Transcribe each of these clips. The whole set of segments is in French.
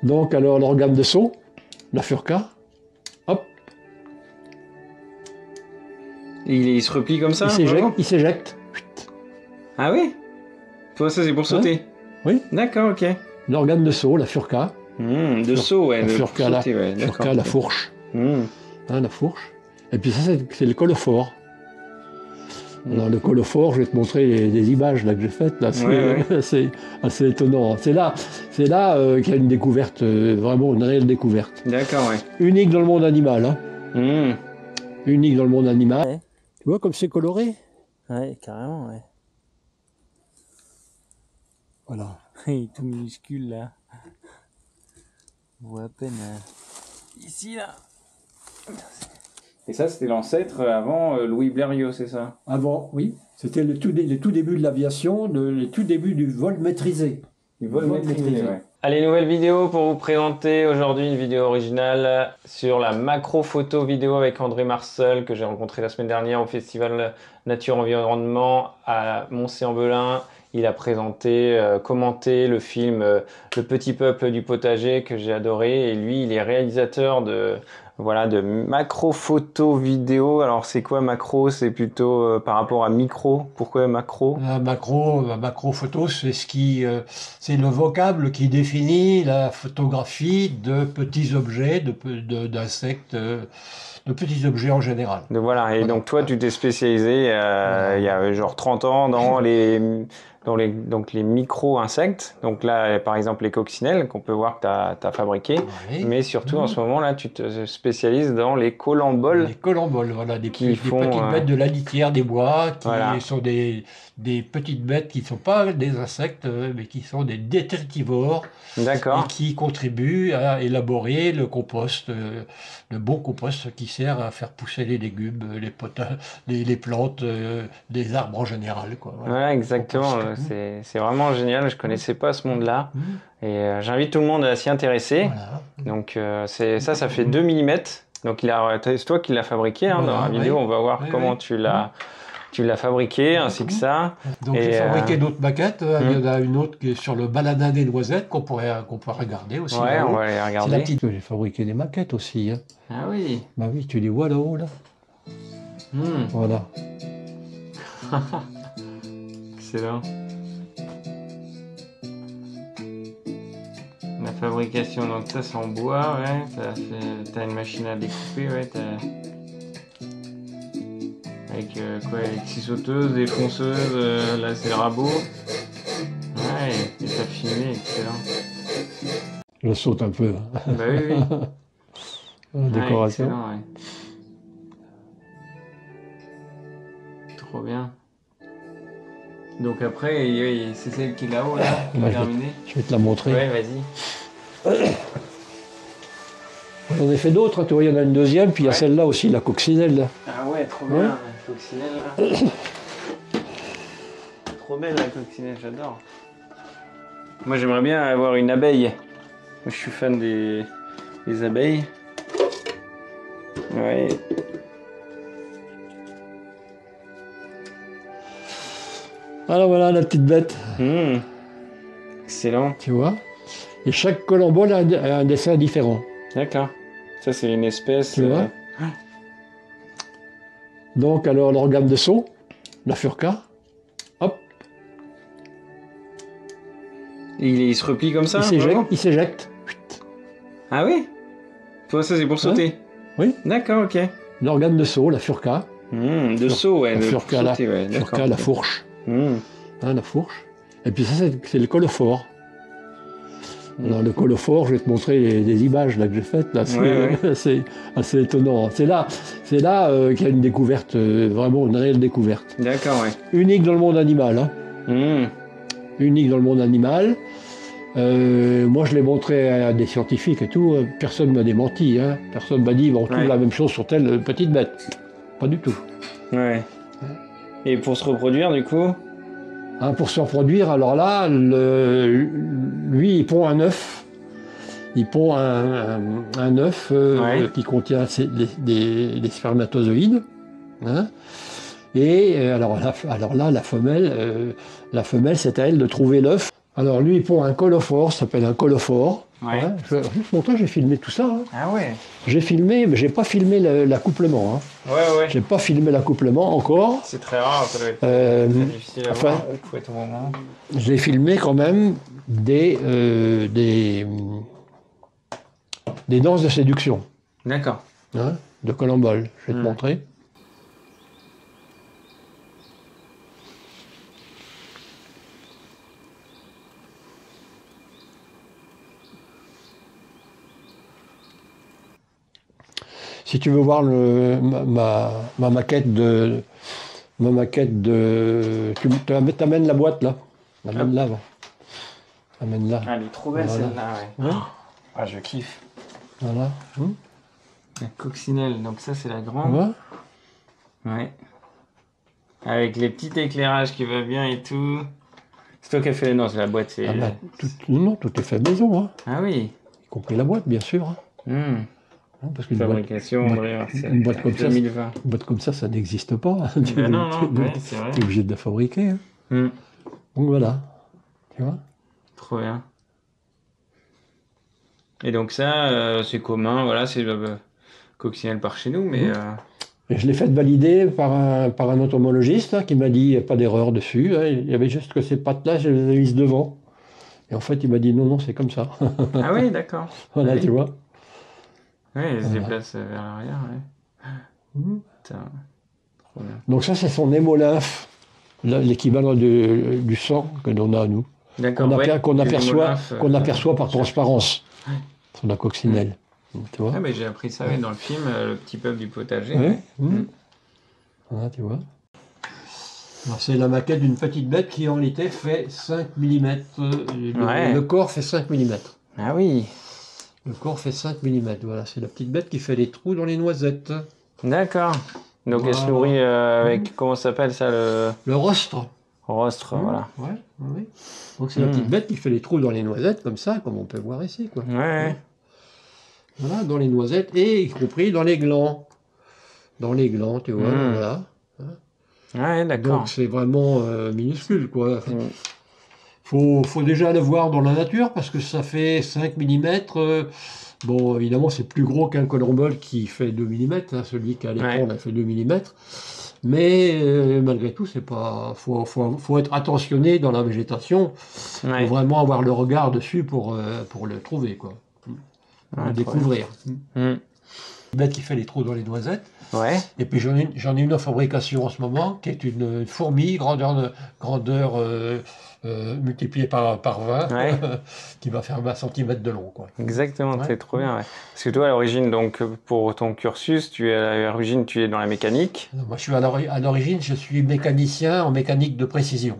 Donc alors l'organe de saut, la furca, hop, Il se replie comme ça? il s'éjecte. Ah oui? Toi, ça c'est pour sauter? Oui. D'accord, ok. L'organe de saut, la furca. De saut, ouais. La pour furca, sauter, ouais, furca, la fourche. Mmh. Hein, la fourche. Et puis ça, c'est le colophore. Alors le colophore, je vais te montrer les images là, que j'ai faites. Là, c'est assez étonnant. C'est là qu'il y a une découverte, vraiment une réelle découverte. D'accord, ouais. Unique dans le monde animal. Hein. Unique dans le monde animal. Ouais. Tu vois comme c'est coloré? Ouais, carrément, ouais. Voilà. Il est tout minuscule là. On voit à peine. Ici là. Et ça, c'était l'ancêtre avant Louis Blériot, c'est ça? Avant, oui. C'était le tout début de l'aviation, le tout début du vol maîtrisé. Du vol maîtrisé, ouais. Allez, nouvelle vidéo pour vous présenter aujourd'hui une vidéo originale sur la macro photo vidéo avec André Marseul que j'ai rencontré la semaine dernière au Festival Nature Environnement à Mont-Cé-en-Velin. Il a présenté, commenté le film Le Petit Peuple du Potager que j'ai adoré et lui, il est réalisateur de macro photo vidéo. Alors c'est quoi macro? C'est plutôt par rapport à micro. Pourquoi macro? La macro photo, c'est c'est le vocable qui définit la photographie de petits objets, d'insectes, de petits objets en général. Voilà. Et donc toi, tu t'es spécialisé il y a genre 30 ans dans les micro-insectes. Donc là, par exemple, les coccinelles qu'on peut voir que tu as fabriquées. Oui. Mais surtout, en ce moment, là, tu te spécialises dans les colamboles. Les colamboles, voilà, des petites bêtes de la litière des bois, qui sont des petites bêtes qui ne sont pas des insectes, mais qui sont des détritivores. D'accord. Et qui contribuent à élaborer le compost, le bon compost qui sert à faire pousser les légumes, les plantes, les arbres en général, quoi. Voilà. Ouais, exactement. C'est vraiment génial. Je connaissais pas ce monde-là. Et j'invite tout le monde à s'y intéresser. Voilà. Donc ça fait 2 mm. Donc c'est toi qui l'as fabriqué. Hein, dans la vidéo, on va voir comment tu l'as fabriqué, ainsi que ça. Donc j'ai fabriqué d'autres maquettes. Il y en a une autre qui est sur le baladin des noisettes qu'on pourrait regarder aussi. Ouais, on va aller regarder. C'est la petite. J'ai fabriqué des maquettes aussi. Hein. Ah oui. Bah oui, tu les vois là-haut là. Voilà. Excellent. La fabrication, donc ça c'est en bois, ouais. T'as une machine à découper, ouais. Avec avec 6 sauteuses, des fonceuses, là c'est le rabot. Ouais, et t'as filmé, excellent. Je saute un peu. Bah oui. La décoration. Excellent, ouais. Trop bien. Donc après, c'est celle qui est là-haut, là, qui est terminée. Je vais te la montrer. Ouais, vas-y. J'en ai fait d'autres, hein, tu vois, il y en a une deuxième, puis il y a celle-là aussi, la coccinelle. Là. Ah ouais, trop bien, la coccinelle, là. Trop belle, la coccinelle, j'adore. Moi, j'aimerais bien avoir une abeille. Je suis fan des abeilles. Ouais. Alors voilà la petite bête. Excellent. Tu vois? Et chaque colambole a un dessin différent. D'accord. Ça, c'est une espèce. Tu vois? Donc, alors, l'organe de saut, la furca, hop. Il se replie comme ça? Il s'éjecte. Ah oui? Toi, ça, c'est pour sauter? Oui. D'accord, ok. L'organe de saut, la furca. De saut, ouais. La furca, la fourche. Hein, la fourche. Et puis ça, c'est le colophore. Alors, le colophore, je vais te montrer les images là, que j'ai faites. Là, c'est assez étonnant. C'est là qu'il y a une découverte, vraiment une réelle découverte. D'accord, ouais. Unique dans le monde animal. Hein. Unique dans le monde animal. Moi, je l'ai montré à des scientifiques et tout. Personne ne m'a démenti. Hein. Personne ne m'a dit, on trouve la même chose sur telle petite bête. Pas du tout. Ouais. Et pour se reproduire, du coup? Hein, pour se reproduire, alors là, lui, il pond un œuf. Il pond un œuf qui contient des spermatozoïdes. Hein. Et alors là, la femelle, c'est à elle de trouver l'œuf. Alors lui, il pond un colophore, ça s'appelle un colophore. Ouais. Ouais, juste mon temps, j'ai filmé tout ça. Hein. Ah ouais. J'ai filmé, mais j'ai pas filmé l'accouplement. Hein. Ouais. J'ai pas filmé l'accouplement encore. C'est très rare, ça doit être très difficile à voir. Faut être au moment. J'ai filmé quand même des danses de séduction. D'accord. Hein, de Colombole. Je vais te montrer. Si tu veux voir ma maquette de... Tu amènes la boîte là. Amène-la. Amène-la. Ah, elle est trop belle celle-là, ouais. Ah, je kiffe. Voilà. La coccinelle, donc ça c'est la grande. Ouais. Avec les petits éclairages qui va bien et tout. C'est toi qui as fait les... Non, c'est la boîte. C'est... Non, tout est fait maison. Hein. Ah oui. Y compris la boîte, bien sûr. Hein. Parce qu'une fabrication, une boîte comme 2020. Ça, une boîte comme ça n'existe pas. Non, c'est vrai. Tu es obligé de la fabriquer. Hein. Donc voilà. Tu vois. Trop bien. Et donc ça, c'est commun, voilà, c'est le coccinelle par chez nous, mais... Et je l'ai fait valider par un entomologiste hein, qui m'a dit il n'y a pas d'erreur dessus. Hein. Il y avait juste que ces pattes-là, je les ai mises devant. Et en fait, il m'a dit non, c'est comme ça. Ah oui, d'accord. Voilà, oui. Tu vois. Oui, il se déplace vers l'arrière, Putain, trop bien. Donc ça, c'est son hémolymphe, l'équivalent du sang que l'on a, nous. D'accord, qu'on aperçoit par transparence sur la coccinelle. Tu vois. Ah, mais j'ai appris ça dans le film Le Petit Peuple du Potager. Voilà, tu vois. C'est la maquette d'une petite bête qui en réalité fait 5 mm. Le corps fait 5 mm. Ah oui. Le corps fait 5 mm. Voilà, c'est la petite bête qui fait les trous dans les noisettes. D'accord. Donc elle se nourrit avec, comment ça s'appelle ça, le rostre. Rostre, voilà. Oui. Donc c'est la petite bête qui fait les trous dans les noisettes, comme ça, comme on peut voir ici. Quoi. Ouais. Voilà, dans les noisettes, et y compris dans les glands. Dans les glands, tu vois, voilà. Ouais, d'accord. Donc c'est vraiment minuscule, quoi. Faut déjà le voir dans la nature, parce que ça fait 5 mm. Bon, évidemment, c'est plus gros qu'un colombole qui fait 2 mm, hein, celui qui a l'écran, il fait 2 mm. Mais malgré tout, c'est pas. Faut être attentionné dans la végétation. Faut vraiment avoir le regard dessus pour le trouver, quoi. Pour le découvrir. Une bête qui fait les trous dans les noisettes. Ouais. Et puis j'en ai une en fabrication en ce moment, qui est une fourmi, grandeur multipliée par 20, qui va faire 20 cm de long. Quoi. Exactement, c'est trop bien. Ouais. Parce que toi, à l'origine, donc pour ton cursus, tu es dans la mécanique. Moi, à l'origine, je suis mécanicien en mécanique de précision.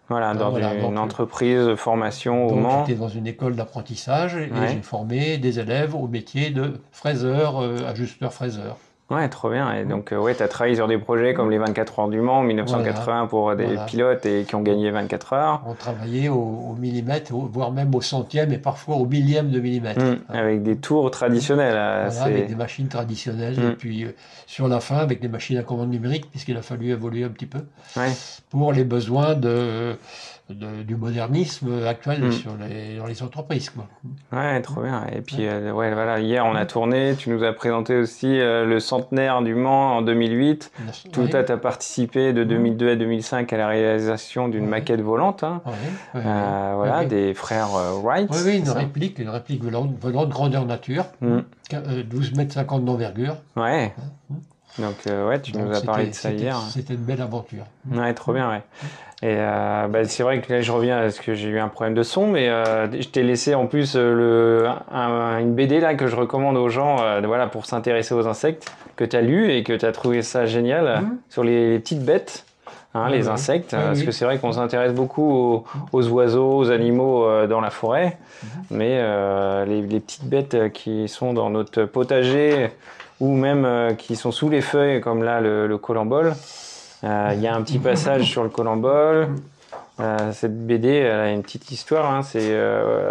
Voilà, dans une entreprise de formation au Mans. J'étais dans une école d'apprentissage et j'ai formé des élèves au métier de fraiseur, ajusteur fraiseur. Ouais, trop bien. Et donc, tu as travaillé sur des projets comme les 24 heures du Mans en 1980 pour des pilotes et qui ont gagné 24 heures. On travaillait au millimètre, voire même au centième et parfois au millième de millimètre. Avec des tours traditionnels. Avec des machines traditionnelles. Et puis, sur la fin, avec des machines à commande numérique, puisqu'il a fallu évoluer un petit peu pour les besoins du modernisme actuel dans les entreprises. Quoi. Ouais, trop bien. Et puis, voilà, hier, on a tourné. Tu nous as présenté aussi le centenaire du Mans en 2008. Tout tu as participé de 2002 à 2005 à la réalisation d'une maquette volante. Hein. Des frères Wright. Oui, une réplique volante grandeur nature. 12,50 m d'envergure. Ouais. Donc, tu nous as parlé de ça hier. C'était une belle aventure. Ouais, trop bien, ouais. Et c'est vrai que là, je reviens parce que j'ai eu un problème de son, mais je t'ai laissé en plus une BD là que je recommande aux gens pour s'intéresser aux insectes, que tu as lu et que tu as trouvé ça génial, sur les petites bêtes, les insectes, parce que c'est vrai qu'on s'intéresse beaucoup aux oiseaux, aux animaux dans la forêt, mais les petites bêtes qui sont dans notre potager ou même qui sont sous les feuilles, comme là le colembole. Il y a un petit passage sur le colembole. Cette BD, elle a une petite histoire. C'est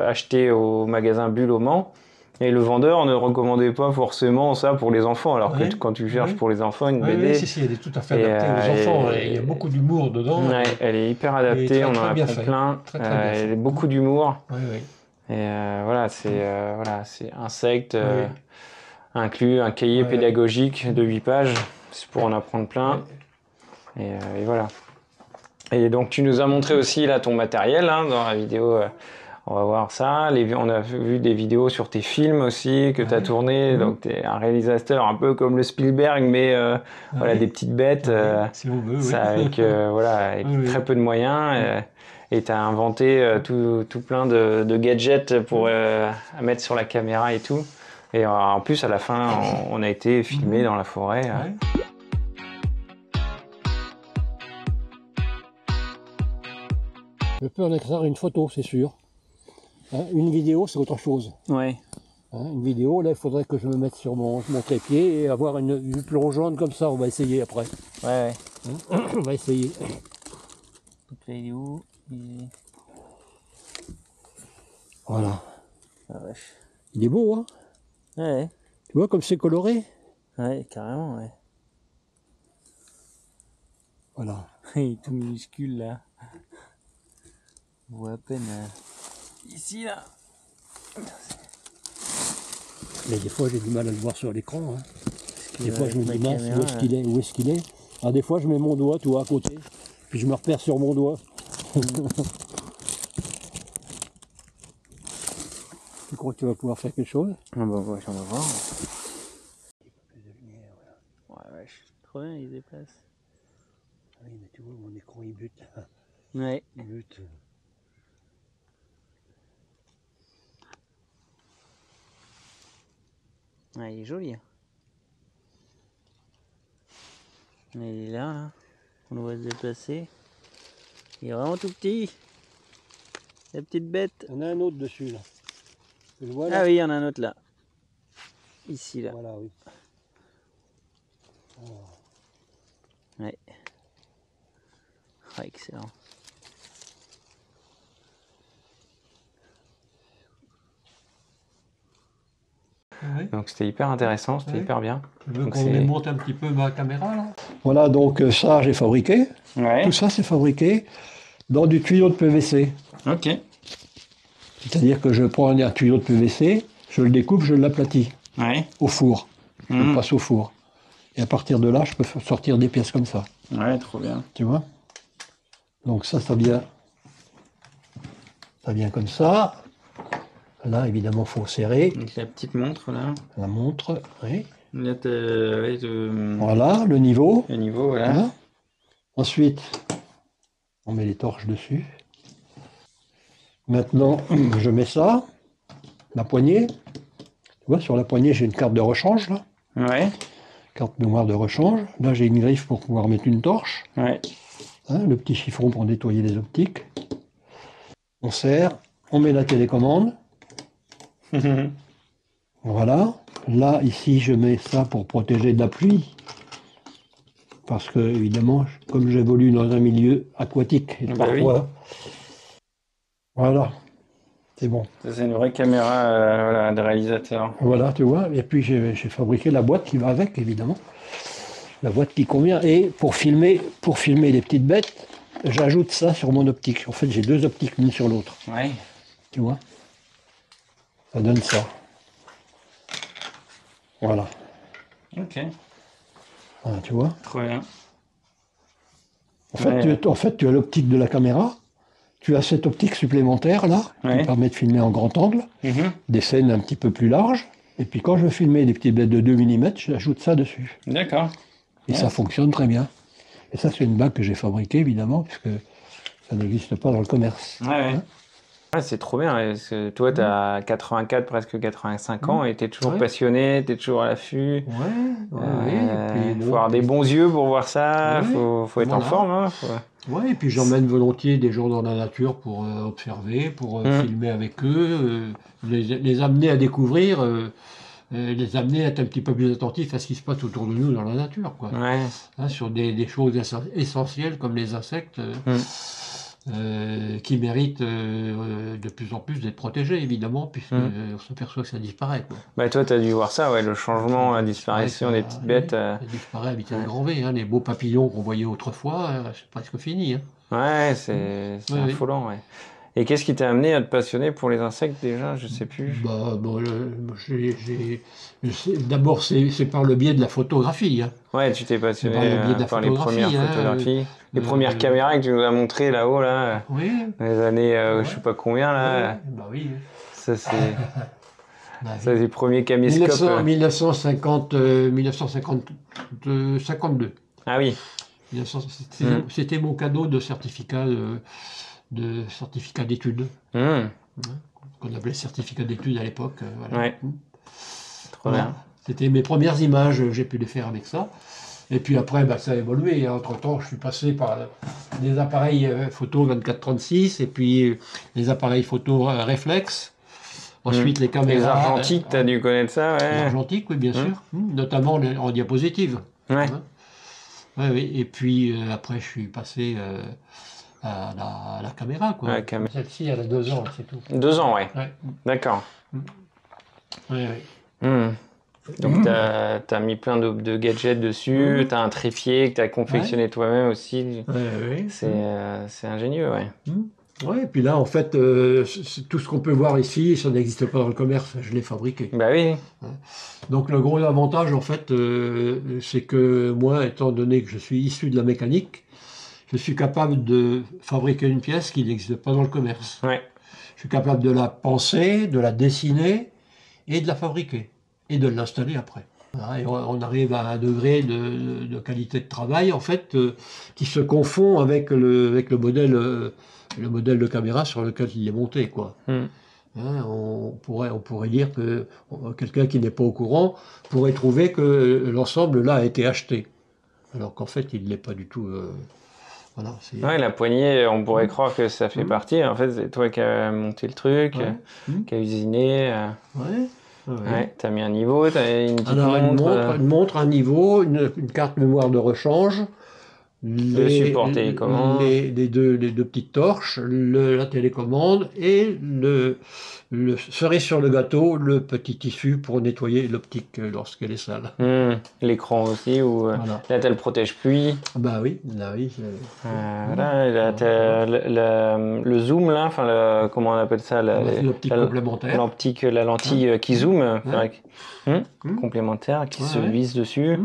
acheté au magasin Bulle au Mans. Et le vendeur ne recommandait pas forcément ça pour les enfants. Alors que quand tu cherches pour les enfants une BD... Si, elle est tout à fait adaptée aux enfants. Il y a beaucoup d'humour dedans. Elle est hyper adaptée, on en a pris plein. Elle a beaucoup d'humour. Et voilà, c'est insectes inclus, un cahier pédagogique de 8 pages, c'est pour en apprendre plein. Et voilà. Et donc tu nous as montré aussi là ton matériel hein, dans la vidéo. On va voir ça. On a vu des vidéos sur tes films aussi que tu as tourné. Donc tu es un réalisateur un peu comme le Spielberg, mais voilà, des petites bêtes. Si on veut, ça avec avec très peu de moyens. Et tu as inventé tout plein de gadgets pour mettre sur la caméra et tout. Et en plus, à la fin, on a été filmé dans la forêt. Je peux en extraire une photo, c'est sûr. Hein, une vidéo, c'est autre chose. Ouais. Hein, une vidéo, là, il faudrait que je me mette sur mon trépied et avoir une plongeante comme ça. On va essayer après. Ouais. Hein, on va essayer. Donc là, il est où? Voilà. Ah vache. Il est beau, hein? Ouais. Tu vois comme c'est coloré? Ouais, carrément, ouais. Voilà. Il est tout minuscule là. On voit à peine. Ici là. Mais des fois j'ai du mal à le voir sur l'écran. Hein. Des fois je me dis mince, caméra, où est-ce qu'il est? Alors des fois je mets mon doigt, tu vois, à côté, puis je me repère sur mon doigt. Tu crois que tu vas pouvoir faire quelque chose? Ah bah ouais, on va voir. Ouais, wesh. Trop bien, il se déplace. Oui, mais tu vois, mon écran il bute. Ouais. Il bute. Ouais, il est joli. Mais il est là. On le voit se déplacer. Il est vraiment tout petit. La petite bête. On a un autre dessus là. Tu le vois, là? Ah oui, il y en a un autre là. Ici là. Voilà, oui. Oh. Ouais. Ah, excellent. Oui. Donc c'était hyper intéressant, c'était hyper bien. Tu veux Donc, qu'on démonte un petit peu ma caméra là? Voilà, donc ça j'ai fabriqué. Ouais. Tout ça c'est fabriqué dans du tuyau de PVC. Ok. C'est-à-dire que je prends un tuyau de PVC, je le découpe, je l'aplatis Ouais. au four. Je le passe au four. Et à partir de là, je peux sortir des pièces comme ça. Ouais, trop bien. Tu vois? Donc ça vient comme ça. Là, évidemment, il faut serrer. Donc la petite montre là. La montre, oui. Là, Voilà, le niveau. le niveau, voilà. Voilà. Ensuite, on met les torches dessus. Maintenant, je mets ça, la poignée. Tu vois, sur la poignée, j'ai une carte de rechange, là. Ouais. Carte mémoire de rechange. Là, j'ai une griffe pour pouvoir mettre une torche. Ouais. Hein, le petit chiffon pour nettoyer les optiques. On serre, on met la télécommande. Voilà. Là, ici, je mets ça pour protéger de la pluie. Parce que, évidemment, comme j'évolue dans un milieu aquatique, et Bah parfois... Voilà. C'est bon. Ça, c'est une vraie caméra voilà, de réalisateur. Voilà, tu vois. Et puis, j'ai fabriqué la boîte qui va avec, évidemment. La boîte qui convient. Et pour filmer les petites bêtes, j'ajoute ça sur mon optique. En fait, j'ai deux optiques l'une sur l'autre. Ouais. Tu vois? Ça donne ça. Voilà. Ok. Voilà, tu vois? Trop bien. En fait, tu as l'optique de la caméra. Tu as cette optique supplémentaire là, qui permet de filmer en grand angle, des scènes un petit peu plus larges. Et puis quand je veux filmer des petites bêtes de 2 mm, j'ajoute ça dessus. D'accord. Et ça fonctionne très bien. Et ça, c'est une bague que j'ai fabriquée, évidemment, puisque ça n'existe pas dans le commerce. Ouais, ouais. Hein? Ouais, c'est trop bien. Parce que toi, tu as 84, presque 85 ans et tu es toujours passionné, tu es toujours à l'affût. Il faut avoir des bons yeux pour voir ça, faut être en forme. Hein, Ouais, et puis j'emmène volontiers des gens dans la nature pour observer, pour filmer avec eux, les amener à découvrir, les amener à être un petit peu plus attentifs à ce qui se passe autour de nous dans la nature, quoi. Ouais. Hein, sur des choses essentielles comme les insectes qui méritent de plus en plus d'être protégés, évidemment, puisqu'on s'aperçoit que ça disparaît, quoi. Bah, toi, tu as dû voir ça, ouais, le changement, la disparition des petites bêtes. Ça disparaît à vitesse grand V. Hein, les beaux papillons qu'on voyait autrefois, c'est presque fini. Hein. Ouais, c'est affolant, ouais. Et qu'est-ce qui t'a amené à te passionner pour les insectes déjà? Je sais plus. Bah, bon, d'abord, c'est par le biais de la photographie. Hein. Ouais, tu t'es passionné Par le biais de la par les premières photographies. Les premières caméras que tu nous as montrées là-haut, là, oui. dans les années je sais pas combien, là. Ouais, bah oui. Ça, c'est Bah, ça, les premiers caméscopes. 52. Ah oui. C'était mon cadeau de certificat d'études. Qu'on appelait certificat d'études à l'époque. Voilà. Ouais. Trop bien. C'était mes premières images, j'ai pu les faire avec ça. Et puis après, bah, ça a évolué. Entre-temps, je suis passé par des appareils photo 24-36 et puis les appareils photo réflexe. Ensuite, les caméras. Les argentiques, tu as dû connaître ça, ouais. Les argentiques, oui, bien sûr. Notamment en diapositive. Ouais. Ouais, oui. Et puis après, je suis passé à la caméra, quoi. Celle-ci, elle a 2 ans, c'est tout. 2 ans, ouais. D'accord. Donc, tu as mis plein de gadgets dessus, tu as un trépied que tu as confectionné toi-même aussi. C'est ingénieux, ouais. Ouais, et puis là, en fait, tout ce qu'on peut voir ici, ça n'existe pas dans le commerce, je l'ai fabriqué. Bah oui. Donc le gros avantage, en fait, c'est que moi, étant donné que je suis issu de la mécanique, je suis capable de fabriquer une pièce qui n'existe pas dans le commerce. Ouais. Je suis capable de la penser, de la dessiner et de la fabriquer. Et de l'installer après. Et on arrive à un degré de qualité de travail, en fait, qui se confond avec le modèle de caméra sur lequel il est monté, quoi. On pourrait dire que quelqu'un qui n'est pas au courant pourrait trouver que l'ensemble là a été acheté, alors qu'en fait il ne l'est pas du tout. Voilà, ouais, la poignée, on pourrait croire que ça fait partie. En fait, c'est toi qui as monté le truc, qui a usiné. Ouais, t'as mis un niveau, t'as une petite montre. Une montre, un niveau, une carte mémoire de rechange. Le support télécommande. Les deux petites torches, la télécommande et cerise sur le gâteau, le petit tissu pour nettoyer l'optique lorsqu'elle est sale. L'écran aussi, où voilà. Là t'as le protège-pluie. Bah oui, là oui. Là t'as le zoom, là, enfin comment on appelle ça, l'optique complémentaire. La lentille qui zoome, complémentaire, qui se visse dessus.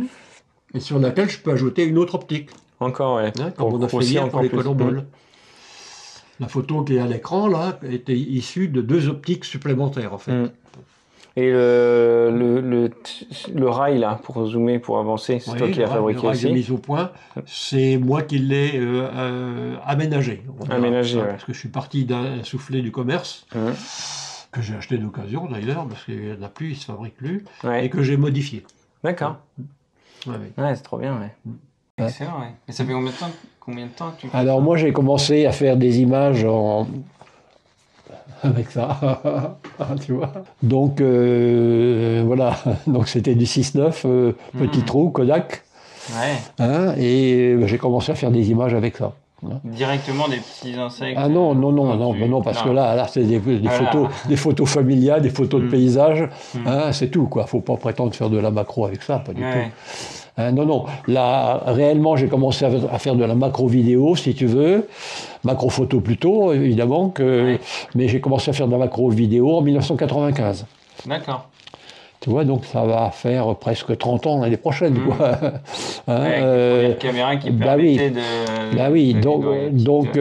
Et sur laquelle je peux ajouter une autre optique. Encore, ouais. Comme on a fait hier pour les colomboles. La photo qui est à l'écran, là, était issue de 2 optiques supplémentaires, en fait. Et le rail, là, pour zoomer, pour avancer, c'est toi qui l'as fabriqué aussi. Le rail de mise au point, c'est moi qui l'ai aménagé. Parce que je suis parti d'un soufflet du commerce, que j'ai acheté d'occasion, d'ailleurs, parce qu'il n'y en a plus, il ne se fabrique plus, et que j'ai modifié. D'accord. Ouais, c'est trop bien, ouais. Excellent, ouais. Et ça fait combien de temps que tu fais Alors moi j'ai commencé à faire des images avec ça, tu vois. Donc voilà, donc c'était du 6.9, petit trou, Kodak. Ouais. Et j'ai commencé à faire des images avec ça. Directement des petits insectes? Ah non, parce que là c'est des photos familiales, des photos de paysages, c'est tout, quoi. Faut pas prétendre faire de la macro avec ça, pas du tout. Non, là, réellement, j'ai commencé à faire de la macro-vidéo, si tu veux, macro-photo plutôt, évidemment, mais j'ai commencé à faire de la macro-vidéo en 1995. D'accord. Tu vois, donc ça va faire presque 30 ans l'année prochaine, quoi. Une caméra qui permettait donc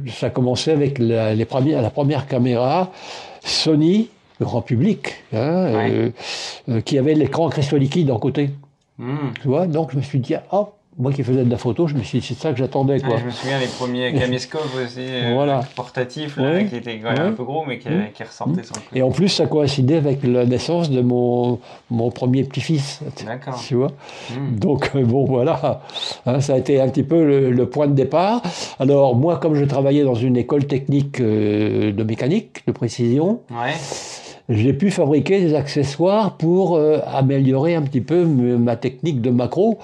ça a commencé avec la première caméra Sony, grand public, qui avait l'écran cristaux liquide en côté. Tu vois, donc je me suis dit, moi qui faisais de la photo, je me suis dit, c'est ça que j'attendais, quoi. Je me souviens des premiers caméscopes aussi, portatifs, qui étaient quand même un peu gros, mais qui ressortaient sur le côté. Et en plus, ça coïncidait avec la naissance de mon premier petit-fils. D'accord. Tu vois. Donc, bon, voilà. Ça a été un petit peu le point de départ. Alors, moi, comme je travaillais dans une école technique de mécanique, de précision, j'ai pu fabriquer des accessoires pour améliorer un petit peu ma technique de macro.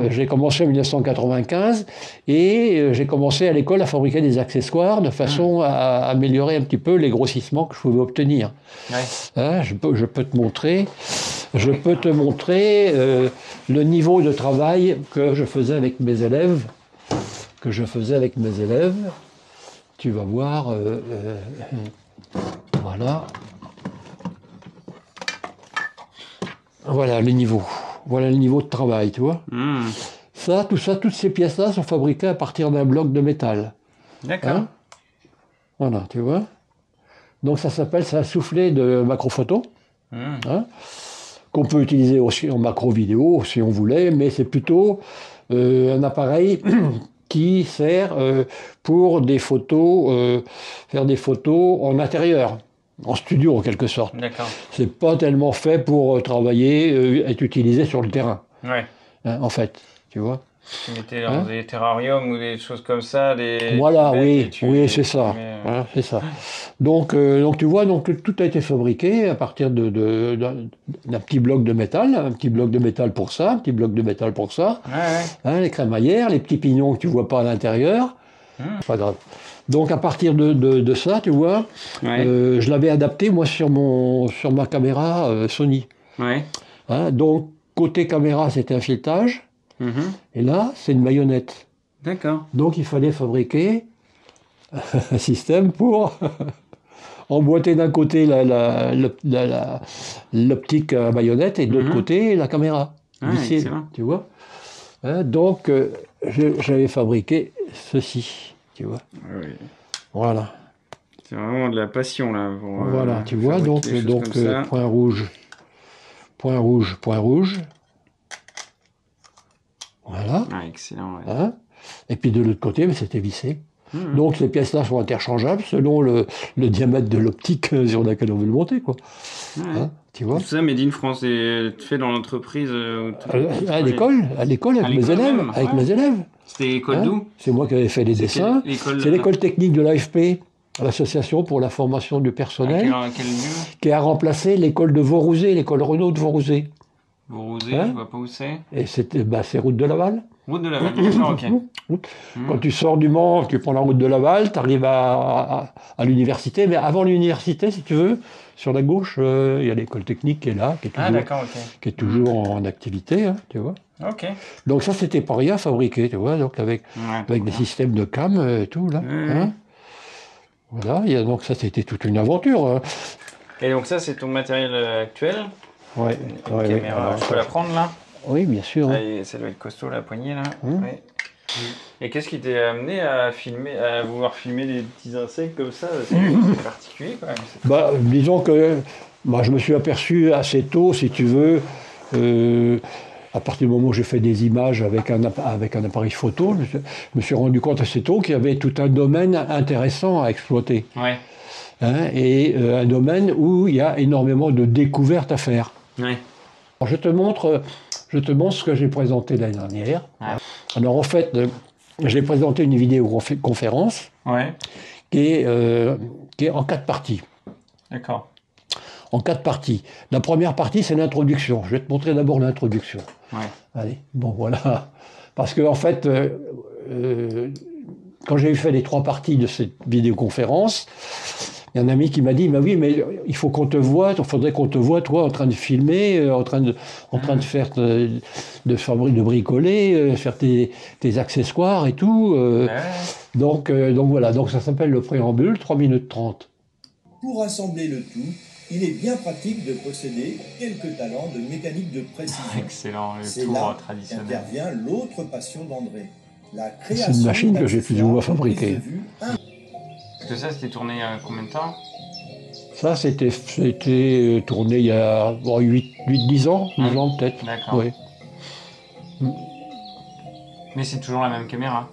J'ai commencé en 1995 et j'ai commencé à l'école à fabriquer des accessoires de façon à améliorer un petit peu les grossissements que je pouvais obtenir. Je peux te montrer le niveau de travail que je faisais avec mes élèves. tu vas voir, voilà. Voilà le niveau. Voilà le niveau de travail, tu vois. Ça, toutes ces pièces-là sont fabriquées à partir d'un bloc de métal. D'accord. Hein, voilà, tu vois. Donc ça s'appelle, c'est un soufflet de macrophoto, hein, qu'on peut utiliser aussi en macro vidéo si on voulait, mais c'est plutôt un appareil qui sert pour des photos, faire des photos en intérieur, en studio en quelque sorte. D'accord. C'est pas tellement fait pour travailler, être utilisé sur le terrain, Ouais. hein, en fait, tu vois. Tu mettais dans des terrariums ou des choses comme ça, des voilà, bêtes, oui, c'est ça. Voilà, c'est ça. Donc tu vois, donc tout a été fabriqué à partir d'un petit bloc de métal, un petit bloc de métal pour ça, un petit bloc de métal pour ça. Hein, les crémaillères, les petits pignons que tu vois pas à l'intérieur. Pas grave. Donc à partir de ça, tu vois, je l'avais adapté moi sur ma caméra Sony. Hein, donc côté caméra, c'était un filetage. Et là, c'est une marionnette. D'accord. Donc il fallait fabriquer un système pour emboîter d'un côté l'optique à marionnette et de l'autre côté la caméra. Vissée, tu vois. Hein, donc j'avais fabriqué ceci, tu vois. Voilà. C'est vraiment de la passion là. Voilà, tu vois, donc point rouge, point rouge, point rouge. Voilà. Excellent. Hein, et puis de l'autre côté, c'était vissé. Donc ces pièces-là sont interchangeables selon le diamètre de l'optique sur laquelle on veut le monter, quoi. Hein, tu vois. Tout ça, Made in France, est fait dans l'entreprise à l'école avec mes élèves. Mes élèves. C'était l'école d'où? C'est moi qui avais fait les dessins. C'est l'école technique de l'AFP, l'Association pour la formation du personnel, quel lieu? Qui a remplacé l'école de Vaurouzé, l'école Renault de Vaurouzé. Vaurouzé, je vois pas où c'est. Et c'est route de Laval. Route de Laval, d'accord, ok. Quand tu sors du Mans, tu prends la route de Laval, tu arrives à l'université, mais avant l'université, si tu veux, sur la gauche, il y a l'école technique qui est là, qui est toujours en activité, hein, tu vois. Ok. Donc ça, c'était pas rien fabriqué, tu vois, donc avec des systèmes de cam et tout, là. Hein. Voilà, donc ça, c'était toute une aventure. Hein. Et donc ça, c'est ton matériel actuel? Ouais. Caméra, je peux la prendre là? Oui, bien sûr. Ça doit être costaud la poignée là. Et qu'est-ce qui t'est amené à vouloir filmer des petits insectes comme ça? C'est particulier quand même. Disons que je me suis aperçu assez tôt, si tu veux, à partir du moment où j'ai fait des images avec un appareil photo, je me suis rendu compte assez tôt qu'il y avait tout un domaine intéressant à exploiter. Hein, et un domaine où il y a énormément de découvertes à faire. Alors, je te montre ce que j'ai présenté l'année dernière. Alors en fait, j'ai présenté une vidéoconférence qui est en 4 parties. D'accord. En 4 parties. La première partie, c'est l'introduction. Je vais te montrer d'abord l'introduction. Allez, bon voilà. Parce que en fait, quand j'ai fait les 3 parties de cette vidéoconférence, il y a un ami qui m'a dit, oui, mais il faut qu'on te voie, il faudrait qu'on te voie, toi, en train de filmer, en train de faire, de bricoler, faire tes accessoires et tout. Donc voilà, donc ça s'appelle le préambule, 3 minutes 30. Pour assembler le tout, il est bien pratique de posséder quelques talents de mécanique de précision. Excellent, le tour là traditionnel. Intervient l'autre passion d'André. C'est une machine que j'ai plus ou moins fabriquée. Parce que ça, c'était tourné il y a combien de temps? Ça, c'était tourné il y a 8-10 ans, 10 ans peut-être. D'accord. Mais c'est toujours la même caméra?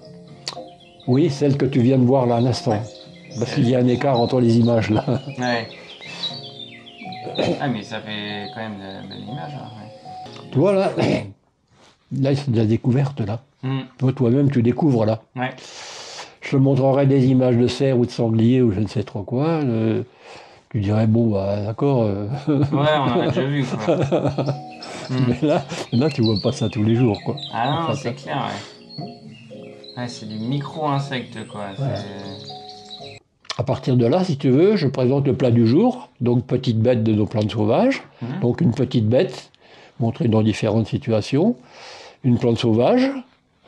Oui, celle que tu viens de voir là à l'instant. Parce qu'il y a un écart entre les images là. Mais ça fait quand même de belles images. Tu vois là, c'est de la découverte là. Toi-même, tu découvres là. Je te montrerai des images de cerf ou de sanglier ou je ne sais trop quoi. Tu dirais, bon, d'accord. On en a déjà vu, quoi. Mais là, tu vois pas ça tous les jours, quoi. Ah non, c'est clair, c'est du micro-insectes, quoi. À partir de là, si tu veux, je présente le plat du jour, donc petite bête de nos plantes sauvages. Donc une petite bête, montrée dans différentes situations. Une plante sauvage,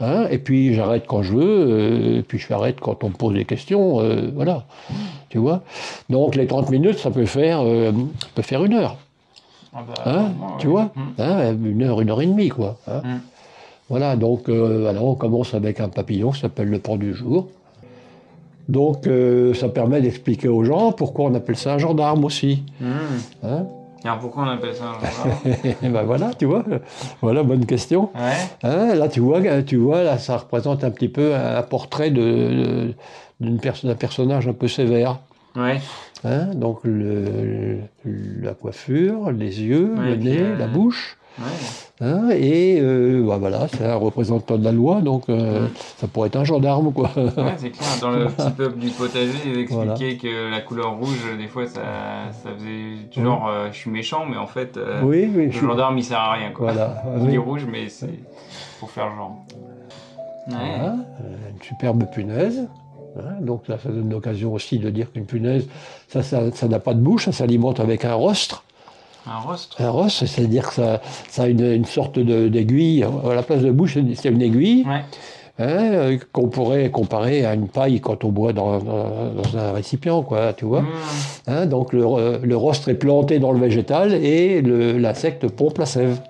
Hein, et puis j'arrête quand je veux, et puis je m'arrête quand on me pose des questions, voilà. Tu vois? Donc les 30 minutes, ça peut faire 1 heure. Ah bah, Hein, tu vois? Mmh. Hein, 1 heure et demie, quoi. Hein. Mmh. Voilà, donc alors on commence avec un papillon qui s'appelle le pan du jour. Donc ça permet d'expliquer aux gens pourquoi on appelle ça un gendarme aussi. Mmh. Hein. Alors pourquoi on appelle ça un gendarme? Ben voilà, tu vois, voilà, bonne question. Ouais. Hein, là, tu vois, là, ça représente un petit peu un portrait d'un personnage un peu sévère. Ouais. Hein, donc la coiffure, les yeux, Ouais, le puis, nez, la bouche. Ouais. Hein, et ben voilà, c'est un représentant de la loi, donc ça pourrait être un gendarme, quoi. Ouais, c'est clair. Dans le petit peuple du potager, ils expliquaient Voilà. que la couleur rouge, des fois, ça faisait genre je suis méchant, mais en fait, Oui, le gendarme, il sert à rien, quoi. Voilà. Il Oui. est rouge, mais c'est pour faire genre. Ouais. Voilà, une superbe punaise. Hein, donc là, ça donne l'occasion aussi de dire qu'une punaise, ça n'a pas de bouche, ça s'alimente avec un rostre. Un rostre. Un rostre, c'est-à-dire que ça a une sorte d'aiguille. À la place de bouche, c'est une aiguille. Ouais. Hein, qu'on pourrait comparer à une paille quand on boit dans un récipient, quoi, tu vois. Hein, donc le rostre est planté dans le végétal et l'insecte pompe la sève.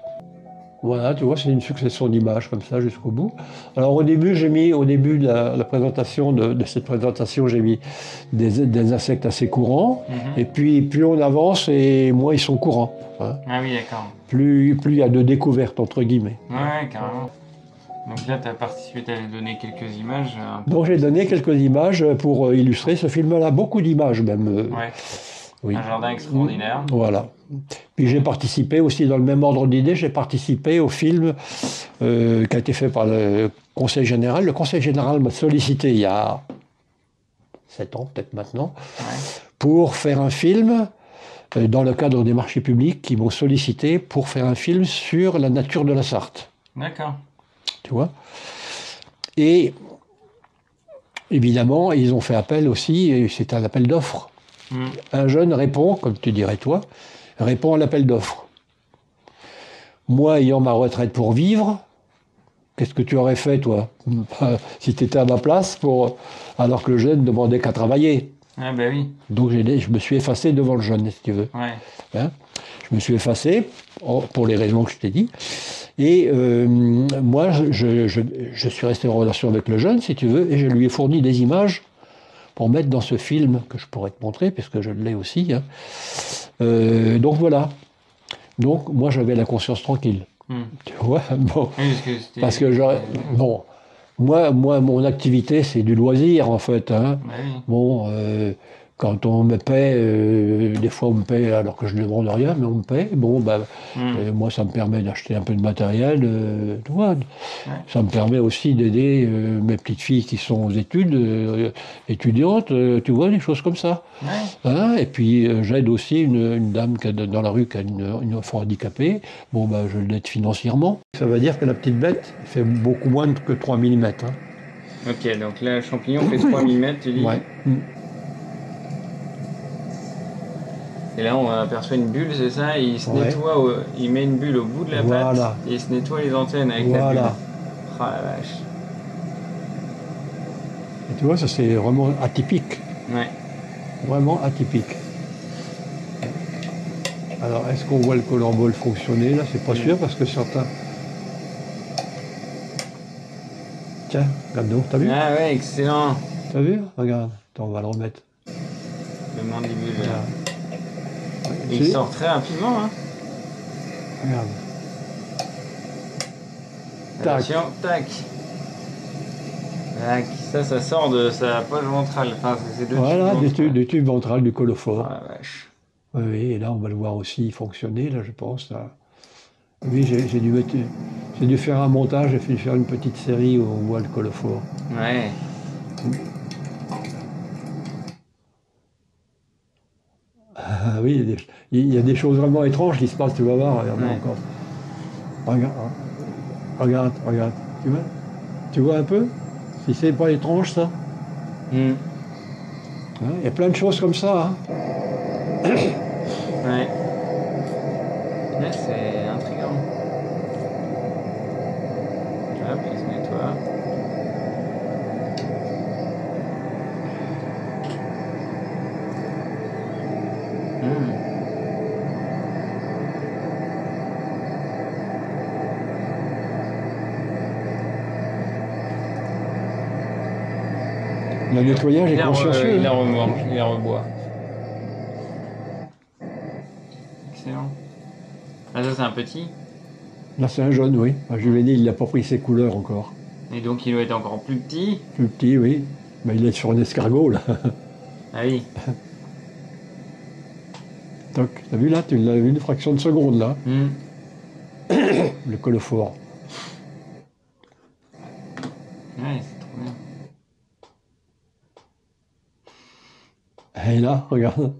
Voilà, tu vois, c'est une succession d'images comme ça jusqu'au bout. Alors au début de la présentation, de cette présentation, j'ai mis des insectes assez courants. Et puis plus on avance et moins ils sont courants. Hein. Ah oui, d'accord. Plus il y a de découvertes, entre guillemets. Ouais, carrément. Donc là, tu as participé, tu avais donné quelques images. Donc j'ai donné quelques images pour illustrer ce film-là, beaucoup d'images même. Ouais. Oui. Un jardin extraordinaire. Voilà. Puis j'ai participé aussi, dans le même ordre d'idée, j'ai participé au film qui a été fait par le Conseil général. Le Conseil général m'a sollicité il y a 7 ans, peut-être maintenant, pour faire un film dans le cadre des marchés publics qui m'ont sollicité pour faire un film sur la nature de la Sarthe. D'accord. Tu vois? Et évidemment, ils ont fait appel aussi, et c'est un appel d'offres. Un jeune répond, comme tu dirais toi, répond à l'appel d'offres. Moi, ayant ma retraite pour vivre, qu'est-ce que tu aurais fait, toi, si tu étais à ma place, alors que le jeune ne demandait qu'à travailler? Ah ben oui. Donc je me suis effacé devant le jeune, si tu veux. Ouais. Hein, je me suis effacé, pour les raisons que je t'ai dit. Et moi, je suis resté en relation avec le jeune, si tu veux, et je lui ai fourni des images pour mettre dans ce film que je pourrais te montrer, puisque je l'ai aussi. Hein. Donc voilà. Donc moi, j'avais la conscience tranquille. Tu vois, bon, Oui, parce que bon, moi, mon activité, c'est du loisir, en fait. Hein. Bah oui. Bon, quand on me paie, des fois on me paie alors que je ne demande rien, mais on me paie. Bon, moi, ça me permet d'acheter un peu de matériel. Tu vois, ça me permet aussi d'aider mes petites filles qui sont aux études, étudiantes, tu vois, des choses comme ça. Ouais. Hein, et puis j'aide aussi une dame dans la rue qui a une enfant handicapée. Bon, je l'aide financièrement. Ça veut dire que la petite bête fait beaucoup moins que 3 mm. Hein. Ok, donc là, le champignon fait 3 mm, tu dis. Ouais. Et là, on aperçoit une bulle, c'est ça? Et il se nettoie, il met une bulle au bout de la patte et il se nettoie les antennes avec la bulle. Oh la vache. Et tu vois, ça c'est vraiment atypique. Ouais. Vraiment atypique. Alors, est-ce qu'on voit le collant-bol fonctionner? Là, c'est pas sûr parce que certains. Tiens, regarde donc, t'as vu? Ah ouais, excellent. T'as vu? Regarde. Attends, on va le remettre. Le mandibule. Voilà. Et il sort très rapidement, hein. Regarde. Attention, tac. Tac. Ça sort de sa poche ventrale. Enfin, c'est deux tubes. Des tubes ventrales du colophore. Ah la vache. Oui, et là, on va le voir aussi fonctionner, là, je pense. Là. Oui, j'ai dû faire un montage, j'ai fait faire une petite série où on voit le colophore. Ouais. Ah oui, il y a des choses vraiment étranges qui se passent, tu vas voir, regarde encore. Regarde. Tu vois un peu? Si c'est pas étrange, ça? Il y a plein de choses comme ça. Hein. Ouais. Là, c'est intriguant. Hop, il se nettoie. Le nettoyage est consciencieux. Il la remorge, il la reboit. Excellent. Ah, ça c'est un petit. Là c'est un jaune, oui. Un juvénile, il n'a pas pris ses couleurs encore. Et donc il doit être encore plus petit. Plus petit, oui. Ben, il est sur un escargot, là. Ah oui. Toc, t'as vu là, tu l'as vu une fraction de seconde, là. Le colophore. Ouais, c'est trop bien. Et là, regarde.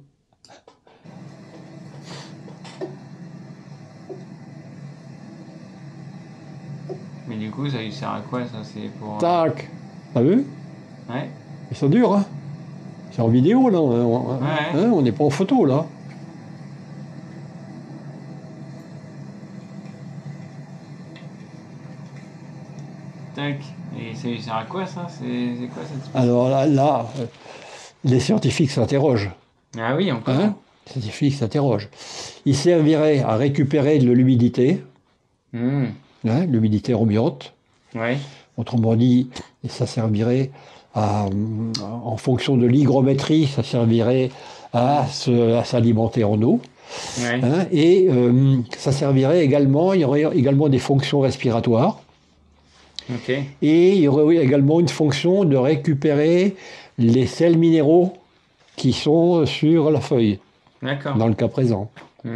Mais du coup, ça lui sert à quoi ça? C'est pour. Tac. T'as vu? Ouais. Ils sont durs, hein. C'est en vidéo, là. Ouais. On n'est pas en photo, là. Tac. Et ça lui sert à quoi ça? C'est quoi cette espèce? Alors là, les scientifiques s'interrogent. Ah oui, encore. Hein? Les scientifiques s'interrogent. Il servirait à récupérer de l'humidité, l'humidité ambiante. Ouais. Autrement dit, ça servirait à, en fonction de l'hygrométrie, ça servirait à s'alimenter en eau. Ouais. Hein, et ça servirait également, il y aurait également des fonctions respiratoires. Ok. Et il y aurait également une fonction de récupérer les sels minéraux qui sont sur la feuille, D'accord. dans le cas présent. Tu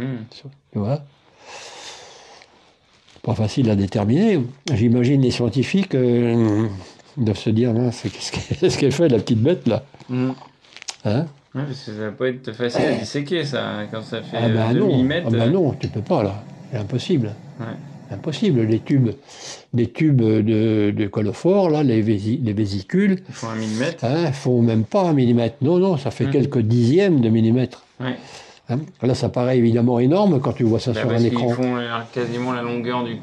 vois ? Pas facile à déterminer. J'imagine les scientifiques doivent se dire, qu'est-ce qu'elle fait la petite bête là ? Hein ? Ouais, parce que ça va pas être facile à disséquer ça, quand ça fait 2 non. mm. Ah ben non, tu peux pas là. C'est impossible. Ouais. Impossible. Les tubes de colophore, là, les vésicules, Ils font 1 mm. Hein, font même pas 1 millimètre. Non, ça fait quelques dixièmes de millimètre. Ouais. Hein, là, ça paraît évidemment énorme quand tu vois ça sur un écran. Ils font quasiment la longueur du...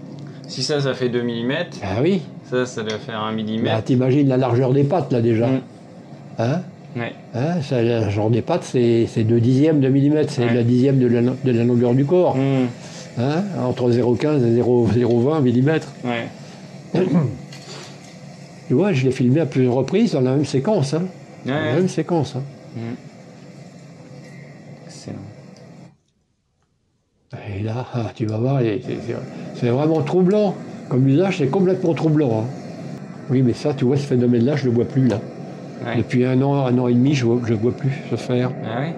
Si ça fait 2 mm, Ah oui. ça doit faire 1 mm. Bah, t'imagines la largeur des pattes, là, déjà. Hein, ouais. Hein, ça, la largeur des pattes, c'est 2 dixièmes de millimètre. C'est la dixième de la longueur du corps. Hein, entre 0,15 et 0,20 millimètres. Ouais. Tu vois, je l'ai filmé à plusieurs reprises dans la même séquence. Hein. Ouais. Dans la même séquence. Hein. Excellent. Et là, tu vas voir, c'est vraiment troublant. Comme usage, c'est complètement troublant. Hein. Oui, mais ça, tu vois, ce phénomène-là, je ne le vois plus, là. Ouais. Depuis un an et demi, je ne vois plus se faire. Ah oui.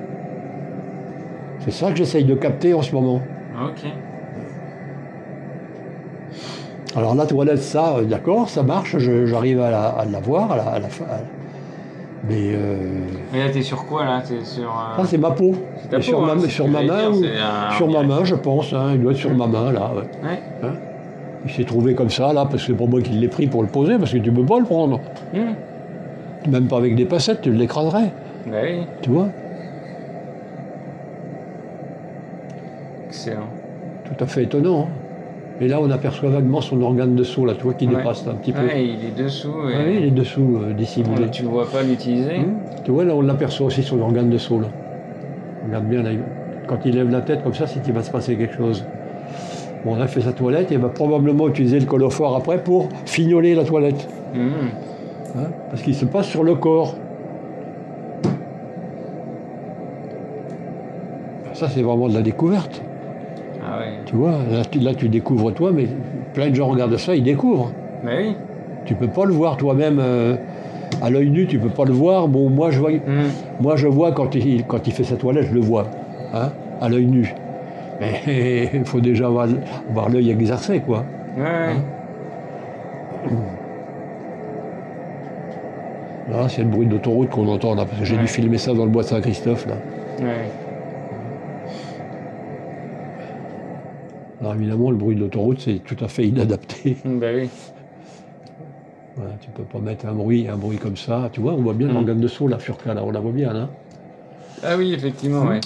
C'est ça que j'essaye de capter en ce moment. Ok. Alors la toilette, ça, d'accord, ça marche, j'arrive à la voir, à la fin. Mais là, t'es sur quoi, là? T'es sur... ça, c'est ma peau. C'est ta peau, sur ma main, sur ma main, je pense. Hein, il doit être sur ma main, là. Ouais. Hein, il s'est trouvé comme ça, là, parce que c'est pour moi qu'il l'ai pris pour le poser, parce que tu ne peux pas le prendre. Même pas avec des passettes, tu l'écraserais. Bah oui. Tu vois? Excellent. Tout à fait étonnant. Hein. Et là, on aperçoit vaguement son organe dessous, là, tu vois, qui dépasse un petit peu. Ouais, il est dessous. Et... Oui, il est dessous, dissimulé. Tu ne vois pas l'utiliser. Tu vois, là, on l'aperçoit aussi, son organe dessous, là. Regarde bien, là, quand il lève la tête comme ça, c'est qu'il va se passer quelque chose. Bon, on a fait sa toilette, et il va probablement utiliser le colophore après pour fignoler la toilette. Hein, parce qu'il se passe sur le corps. Ça, c'est vraiment de la découverte. Ah ouais. Tu vois, là, tu découvres toi, mais plein de gens regardent ça, ils découvrent. Mais oui. Tu peux pas le voir toi-même à l'œil nu, tu peux pas le voir. Bon, moi je vois quand il fait sa toilette, je le vois, hein, à l'œil nu. Mais il faut déjà avoir l'œil exercé, quoi. Ouais. Hein. Là, c'est le bruit d'autoroute qu'on entend là, parce que j'ai dû filmer ça dans le bois de Saint-Christophe, là. Ouais. Alors évidemment, le bruit de l'autoroute, c'est tout à fait inadapté. Bah oui. Voilà, tu peux pas mettre un bruit comme ça. Tu vois, on voit bien l'organe de saut, la furca, là, on la voit bien, là. Ah oui, effectivement, ouais.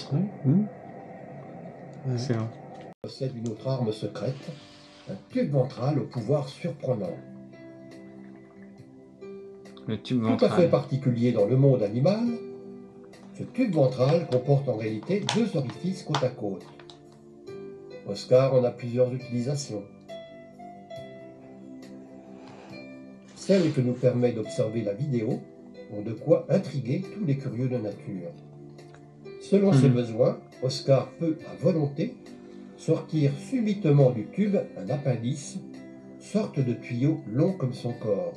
Excellent. Possède une autre arme secrète, un tube ventral au pouvoir surprenant. Le tube Tout ventral. à fait particulier dans le monde animal, ce tube ventral comporte en réalité 2 orifices côte à côte. Oscar en a plusieurs utilisations. Celle que nous permet d'observer la vidéo ont de quoi intriguer tous les curieux de nature. Selon ses besoins, Oscar peut, à volonté, sortir subitement du tube un appendice, sorte de tuyau long comme son corps.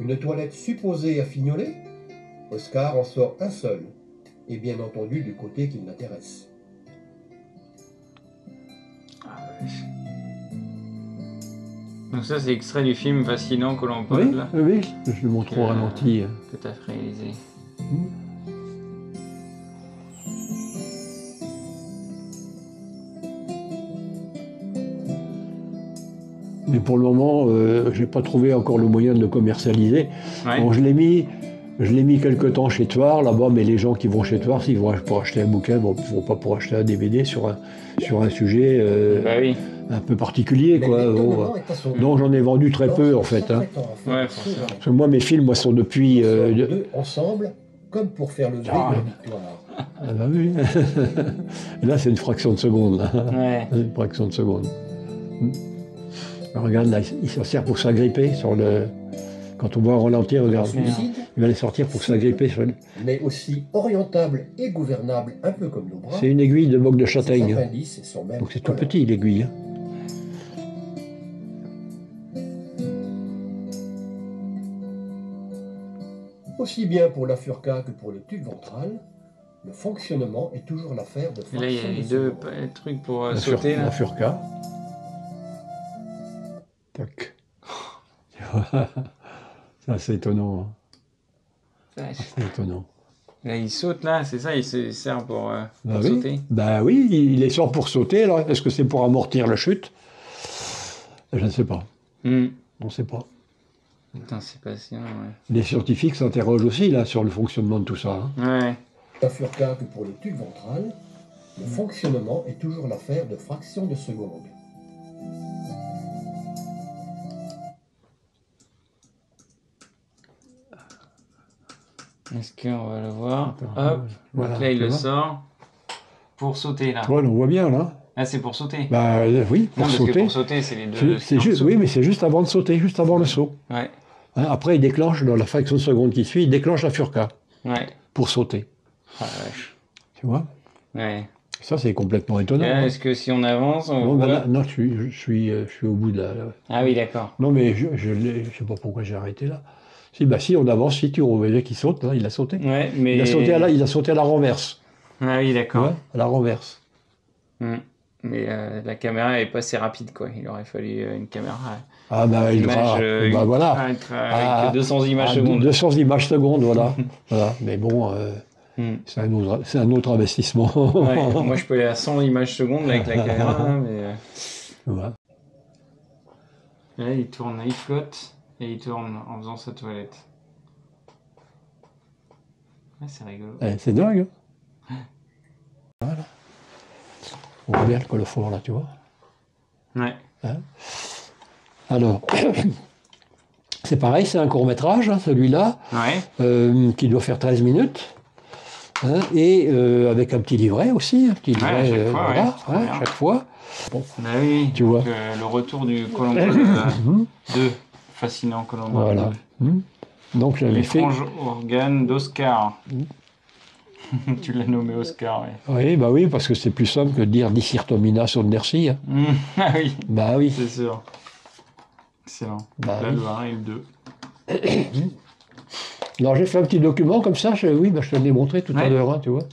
Une toilette supposée à fignoler, Oscar en sort un seul, et bien entendu du côté qui l'intéresse. Donc ça c'est extrait du film fascinant que l'on Oui, pose là. oui, je le montre au ralenti. Que tu as réalisé. Mais pour le moment, j'ai pas trouvé encore le moyen de le commercialiser. Ouais. Bon, je l'ai mis quelque temps chez Toire, là-bas, mais les gens qui vont chez Toire, s'ils vont pour acheter un bouquin, bon, ils ne vont pas pour acheter un DVD sur un sujet Bah oui. un peu particulier, quoi. Donc j'en ai vendu très peu, en fait. Hein. Ouais, Parce que moi, mes films, moi, sont depuis... deux ensemble, comme pour faire le bruit de la victoire. Ah bah oui. Et là, c'est une fraction de seconde. Là. Ouais. Une fraction de seconde. Regarde, là, il s'en sert pour s'agripper sur le... Quand on voit ralentir, regarde, il va les sortir pour s'agripper sur le... Mais aussi orientable et gouvernable, un peu comme nos bras. C'est une aiguille de moque de châtaigne. Donc Donc c'est tout petit, l'aiguille. Hein. Aussi bien pour la furca que pour le tube ventral, le fonctionnement est toujours l'affaire de Et là, il y a les deux trucs pour sauter. La furca. Tac. Ça, c'est étonnant. Hein. C'est étonnant. Là, il saute, là, c'est ça, il se sert pour Bah sauter. Bah oui, il est sort pour sauter. Alors, est-ce que c'est pour amortir la chute? Je ne sais pas. On ne sait pas. Putain, c'est passionnant, ouais. Les scientifiques s'interrogent aussi là sur le fonctionnement de tout ça. Hein. Ouais. La furca que pour le tube ventral, le fonctionnement est toujours l'affaire de fractions de seconde. Est-ce qu'on va le voir? Attends, Hop, voilà, donc là il tu le vois. sort pour sauter là. Toi, on voit bien là. Ah, c'est pour sauter? Bah oui, pour Non, parce que sauter. pour sauter, c'est les deux. C'est juste, oui, mais c'est juste avant de sauter, juste avant le saut. Ouais, Hein, après, il déclenche, dans la fraction de seconde qui suit, il déclenche la furca ouais. pour sauter. Ah, la vache. Tu vois? Ouais. Ça, c'est complètement étonnant. Et là, Hein. est-ce que si on avance, on Non, voit... bah, là, non, je suis au bout de la... Ah oui, d'accord. Non, mais je sais pas pourquoi j'ai arrêté là. Si, bah si, on avance, si tu voyais qu'il saute, là, il a sauté. Ouais, mais... Il a sauté à la renverse. Ah oui, Tu d'accord. vois, à la renverse. Mais la caméra est pas assez rapide, quoi. Il aurait fallu une caméra... Ah bah, bah voilà. Avec 200 images secondes. 200 images secondes, voilà. Voilà. Mais bon, c'est un autre investissement. Ouais, moi, je peux aller à 100 images secondes là, avec la caméra, hein, mais... Voilà. Là, il tourne, il flotte, et il tourne en faisant sa toilette. Ouais, c'est rigolo. C'est dingue. Hein. Voilà. On voit bien le colophore là, tu vois. Ouais. Hein. Alors, c'est pareil, c'est un court-métrage, hein, celui-là, qui doit faire 13 minutes, hein, et avec un petit livret aussi, un petit livret, chaque fois, voilà, hein, chaque fois. Bon, bah oui, tu vois. Le retour du Colombo 2, fascinant Colombo. Voilà. Donc j'avais fait... L'étrange organe d'Oscar. Tu l'as nommé Oscar, oui. Oui, bah oui, parce que c'est plus simple que de dire Dicyrtomina sondersi. Hein. Ah oui, Bah oui. c'est sûr. Excellent. Bah là, oui. le 1 et le 2. Alors j'ai fait un petit document comme ça, je te l'ai montré tout à l'heure, hein, tu vois.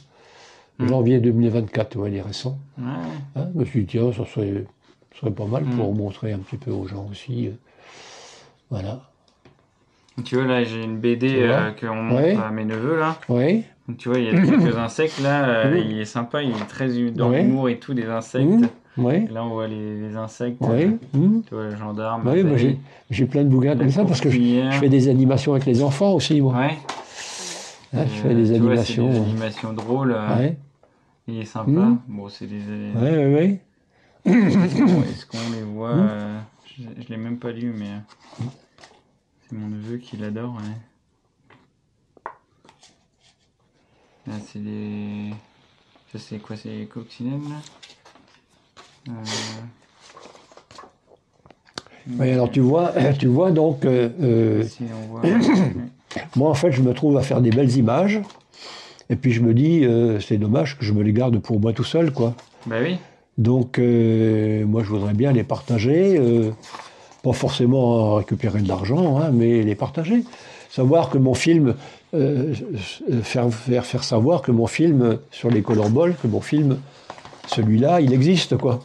Janvier 2024, tu vois, il est récent. Ouais. Hein, je me suis dit, tiens, ça serait pas mal pour montrer un petit peu aux gens aussi. Voilà. Tu vois, là, j'ai une BD qu'on montre à mes neveux, là. Oui. Donc, tu vois, il y a quelques insectes, là. Il est sympa, il est très dans l'humour et tout, des insectes. Oui. Et là, on voit les insectes. Oui. Tu vois, le gendarme. Oui, moi j'ai plein de bouquins comme ça parce que je fais des animations avec les enfants aussi, moi. Ouais. Hein, je fais des animations. Vois, des animations drôles. Ouais. Il est sympa. Bon, c'est des... Oui. Est-ce qu'on les voit je ne l'ai même pas lu, mais... C'est mon neveu qui l'adore. Ouais. Là, c'est des... Ça, c'est quoi? C'est les coccinelles, là Oui, alors tu vois donc... si on voit... moi, en fait, je me trouve à faire des belles images. Et puis, je me dis, c'est dommage que je me les garde pour moi tout seul, quoi. Ben oui. Donc, moi, je voudrais bien les partager. Pas forcément récupérer de l'argent, hein, mais les partager. Savoir que mon film, faire savoir que mon film sur les colorballs, que mon film, celui-là, il existe, quoi.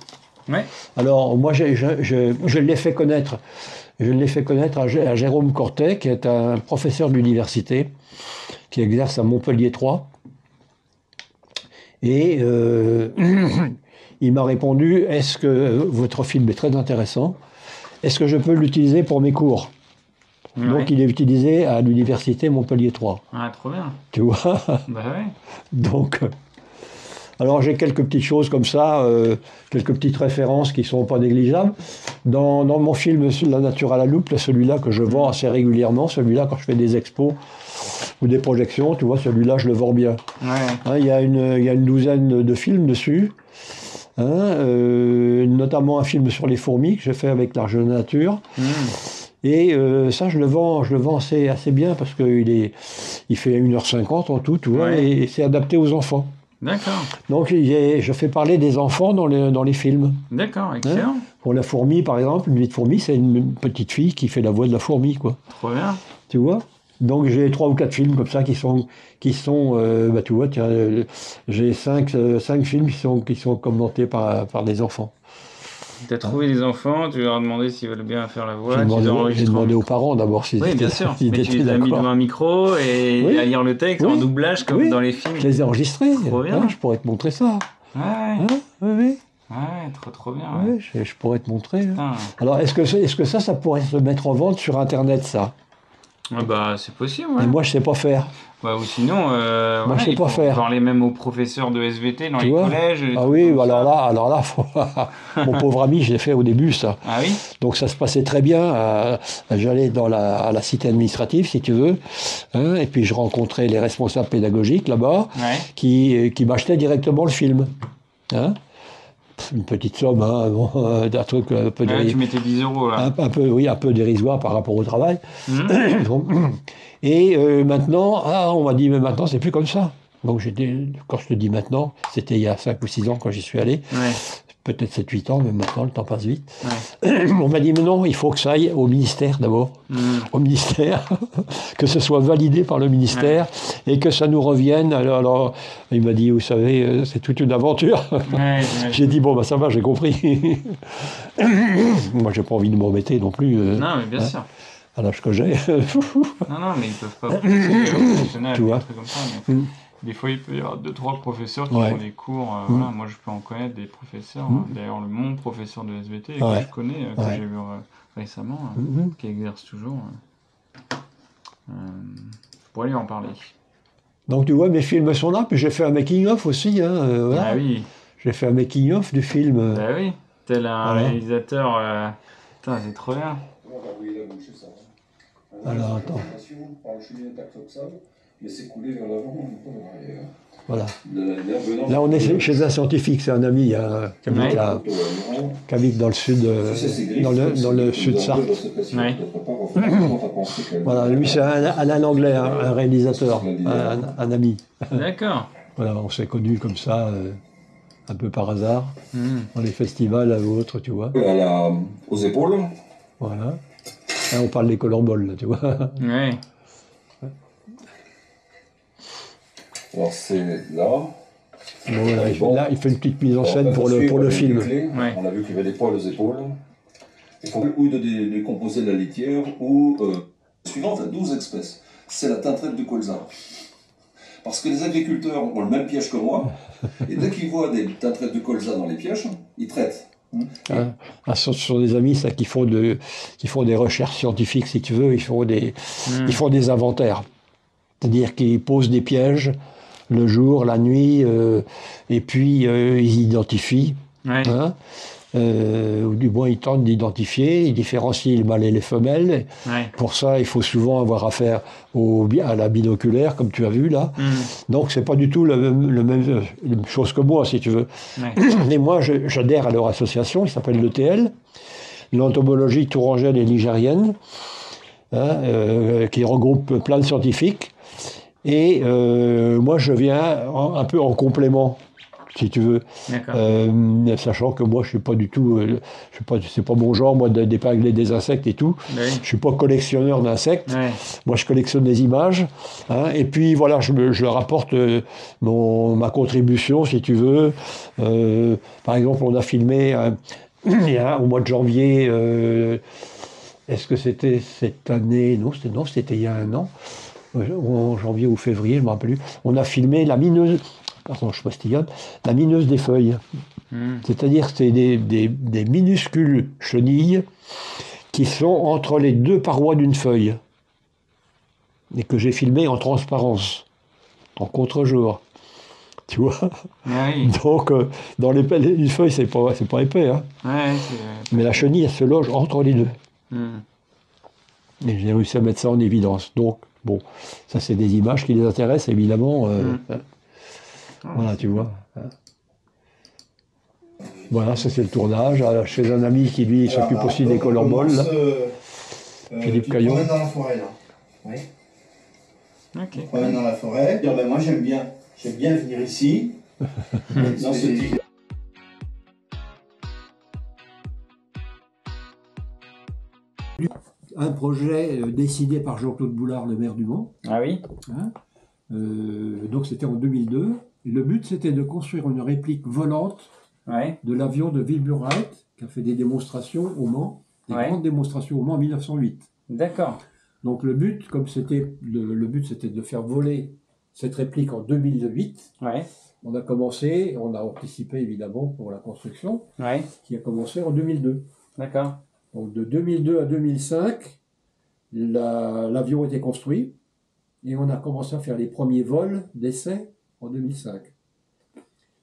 Ouais. Alors, moi, je l'ai fait connaître. Je l'ai fait connaître à Jérôme Cortet, qui est un professeur de l'université, qui exerce à Montpellier 3. Et il m'a répondu, est-ce que votre film est très intéressant? Est-ce que je peux l'utiliser pour mes cours? Ouais. Donc il est utilisé à l'université Montpellier 3. Ah, trop bien. Tu vois? Bah ouais. Donc, alors j'ai quelques petites choses comme ça, quelques petites références qui ne sont pas négligeables. Dans mon film La nature à la loupe, celui-là que je vends assez régulièrement, celui-là quand je fais des expos ou des projections, tu vois, celui-là je le vends bien. Ouais. Hein, il y a une douzaine de films dessus. Hein, notamment un film sur les fourmis que j'ai fait avec l'Arche de Nature. Et ça, je le vends assez bien parce qu'il fait 1h50 en tout, tu vois, ouais. Et c'est adapté aux enfants. D'accord. Donc, je fais parler des enfants dans les films. D'accord, excellent. Hein, pour la fourmi, par exemple, une petite fourmi, c'est une petite fille qui fait la voix de la fourmi, quoi. Trop bien. Tu vois? Donc j'ai 3 ou 4 films comme ça qui sont bah tu vois, tiens, j'ai 5 films qui sont commentés par des enfants. Tu as trouvé des enfants, tu leur as demandé s'ils veulent bien faire la voix. J'ai demandé aux parents d'abord s'ils étaient d'accord. Oui, bien sûr. Mais tu les as mis devant un micro et à lire le texte en doublage comme dans les films. Je les ai enregistrés. Trop bien. Hein, je pourrais te montrer ça. Ouais. Hein, oui. Ouais, trop bien. Ouais, je pourrais te montrer. Hein. Alors est-ce que ça pourrait se mettre en vente sur Internet, ça? Bah, c'est possible, ouais. Et moi, je sais pas faire. Bah, ou sinon, moi, je sais pas faire. Parler même aux professeurs de SVT dans les collèges. Ah oui, alors là, mon pauvre ami, je l'ai fait au début, ça. Ah oui. Donc ça se passait très bien. J'allais à la cité administrative, si tu veux, hein, et puis je rencontrais les responsables pédagogiques là-bas, qui m'achetaient directement le film. Hein. Une petite somme, hein, un truc un peu dérisoire. Tu mettais 10 € là. Un peu dérisoire par rapport au travail. Et maintenant, on m'a dit, mais maintenant, c'est plus comme ça. Donc, quand je te dis maintenant, c'était il y a 5 ou 6 ans quand j'y suis allé. Ouais. Peut-être 7-8 ans, mais maintenant, le temps passe vite. Ouais. On m'a dit, mais non, il faut que ça aille au ministère d'abord. Au ministère, que ce soit validé par le ministère et que ça nous revienne. Alors il m'a dit, vous savez, c'est toute une aventure. J'ai dit, bon, bah ça va, j'ai compris. Moi, j'ai pas envie de me remettre non plus. Non, mais bien sûr. À l'âge que j'ai. Non, mais ils peuvent pas professionnels, tu vois. Des trucs comme ça. Mais des fois, il peut y avoir 2-3 professeurs qui font des cours. Voilà, moi, je peux en connaître des professeurs. D'ailleurs, mon professeur de SVT, que je connais, que j'ai vu récemment, qui exerce toujours. Je pourrais lui en parler. Donc, tu vois, mes films sont là. Puis j'ai fait un making-of aussi. Hein, voilà. Ah oui. J'ai fait un making-of du film. Bah oui. Tel un réalisateur. Putain, c'est trop bien. Alors, attends. Voilà. Là, on est chez un scientifique, c'est un ami qui habite dans le sud, dans le sud Sarthe. Voilà, lui, c'est Alain Langlais, un réalisateur, un ami. D'accord. Voilà, on s'est connus comme ça, un peu par hasard, dans les festivals ou autres, tu vois. Aux épaules. Voilà. Là, on parle des colorballs, là, tu vois. Ouais. Alors, c'est là. Bon, là, il fait une petite mise en scène pour le film. On a vu qu'il y avait des poils aux épaules. Il faut ou de décomposer la litière ou... suivante à 12 espèces. C'est la tintrette du colza. Parce que les agriculteurs ont le même piège que moi. Et dès qu'ils voient des tintrettes de colza dans les pièges, ils traitent. Ce sont des amis ça, qui font des recherches scientifiques, si tu veux. Ils font des inventaires. C'est-à-dire qu'ils posent des pièges le jour, la nuit, et puis ils identifient. Hein, ou du moins ils tentent d'identifier, ils différencient les mâles et les femelles. Pour ça, il faut souvent avoir affaire à la binoculaire, comme tu as vu là. Donc c'est pas du tout la même chose que moi, si tu veux. Et moi, j'adhère à leur association, qui s'appelle l'ETL, l'entomologie tourangelle et ligérienne. hein, qui regroupe plein de scientifiques. Et moi, je viens un peu en complément, si tu veux. Sachant que moi, je suis pas du tout, c'est pas mon genre, moi, d'épingler des insectes et tout. Oui. Je suis pas collectionneur d'insectes. Ouais. Moi, je collectionne des images. Hein, et puis, voilà, je leur apporte ma contribution, si tu veux. Par exemple, on a filmé au mois de janvier. Est-ce que c'était cette année? Non, c'était il y a un an. En janvier ou février, je ne me rappelle plus. On a filmé la mineuse. Pardon, je postillonne. La mineuse des feuilles. C'est-à-dire que c'est des minuscules chenilles qui sont entre les deux parois d'une feuille et que j'ai filmé en transparence, en contre-jour. Tu vois? Oui. Donc, dans une feuille, c'est pas épais. Hein. Ouais, mais la chenille, elle se loge entre les deux. Et j'ai réussi à mettre ça en évidence. Donc, bon, ça, c'est des images qui les intéressent, évidemment. Voilà, tu vois. Voilà, ça c'est le tournage, chez un ami qui lui s'occupe aussi des colomboles. Philippe Caillon. Tu te promènes dans la forêt là. Oui. Ok. Tu te promènes dans la forêt. Dire, ben, moi j'aime bien venir ici. Dans ce type. Un projet décidé par Jean-Claude Boulard, le maire du Mans. Ah oui. Hein, donc c'était en 2002. Et le but c'était de construire une réplique volante de l'avion de Wilbur Wright, qui a fait des démonstrations au Mans, des grandes démonstrations au Mans en 1908. D'accord. Donc le but, comme c'était c'était de faire voler cette réplique en 2008. On a commencé, on a anticipé évidemment pour la construction, qui a commencé en 2002. D'accord. Donc de 2002 à 2005, l'avion était construit et on a commencé à faire les premiers vols d'essai en 2005.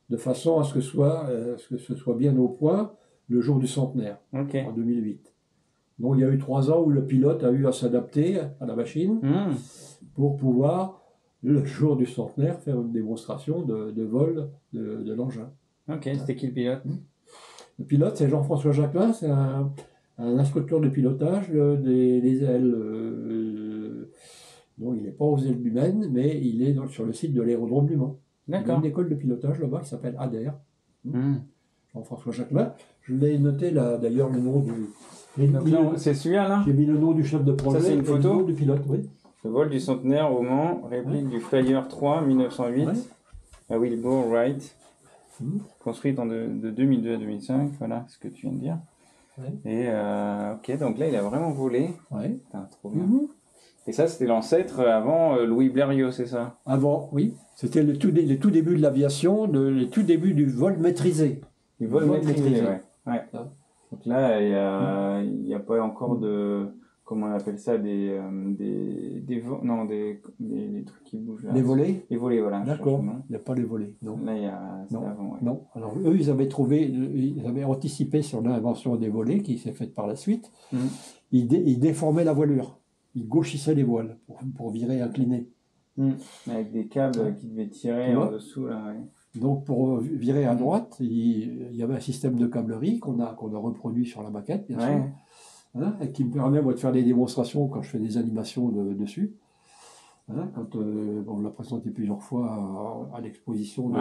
De façon à ce que ce soit bien au point le jour du centenaire, en 2008. Donc il y a eu 3 ans où le pilote a eu à s'adapter à la machine pour pouvoir, le jour du centenaire, faire une démonstration de vol de l'engin. Ok, c'était qui le pilote? Le pilote, c'est Jean-François Jacquelin, c'est un instructeur de pilotage des ailes. Donc il n'est pas aux ailes du Maine, mais il est sur le site de l'aérodrome du Mans. Il y a une école de pilotage là-bas qui s'appelle ADER. Jean-François Jacquelin. Je l'ai noté là, d'ailleurs, le nom du. C'est celui-là là? J'ai mis le nom du chef de projet. Ça, c'est une photo? Le nom du pilote, oui. Le vol du centenaire au Mans, réplique du Flyer 3 1908 à Wilbur Wright, construite de 2002 à 2005. Voilà ce que tu viens de dire. Et ok, donc là il a vraiment volé. Trop bien. Et ça c'était l'ancêtre avant Louis Blériot, c'est ça? Avant, oui. C'était le tout début de l'aviation, le tout début du vol maîtrisé. Du vol maîtrisé, ouais. Donc là il n'y a pas encore de, comment on appelle ça, des trucs qui bougent là. Les volets? Les volets, voilà. D'accord, il n'y a pas les volets, non. Là c'était avant, Non, alors eux ils avaient anticipé sur l'invention des volets qui s'est faite par la suite. Ils déformaient la voilure, ils gauchissaient les voiles pour virer incliné. Avec des câbles qui devaient tirer en dessous là. Donc pour virer à droite, il y avait un système de câblerie qu'on a reproduit sur la maquette, bien sûr, hein, et qui me permet moi de faire des démonstrations quand je fais des animations dessus. Hein, quand on l'a présenté plusieurs fois à l'exposition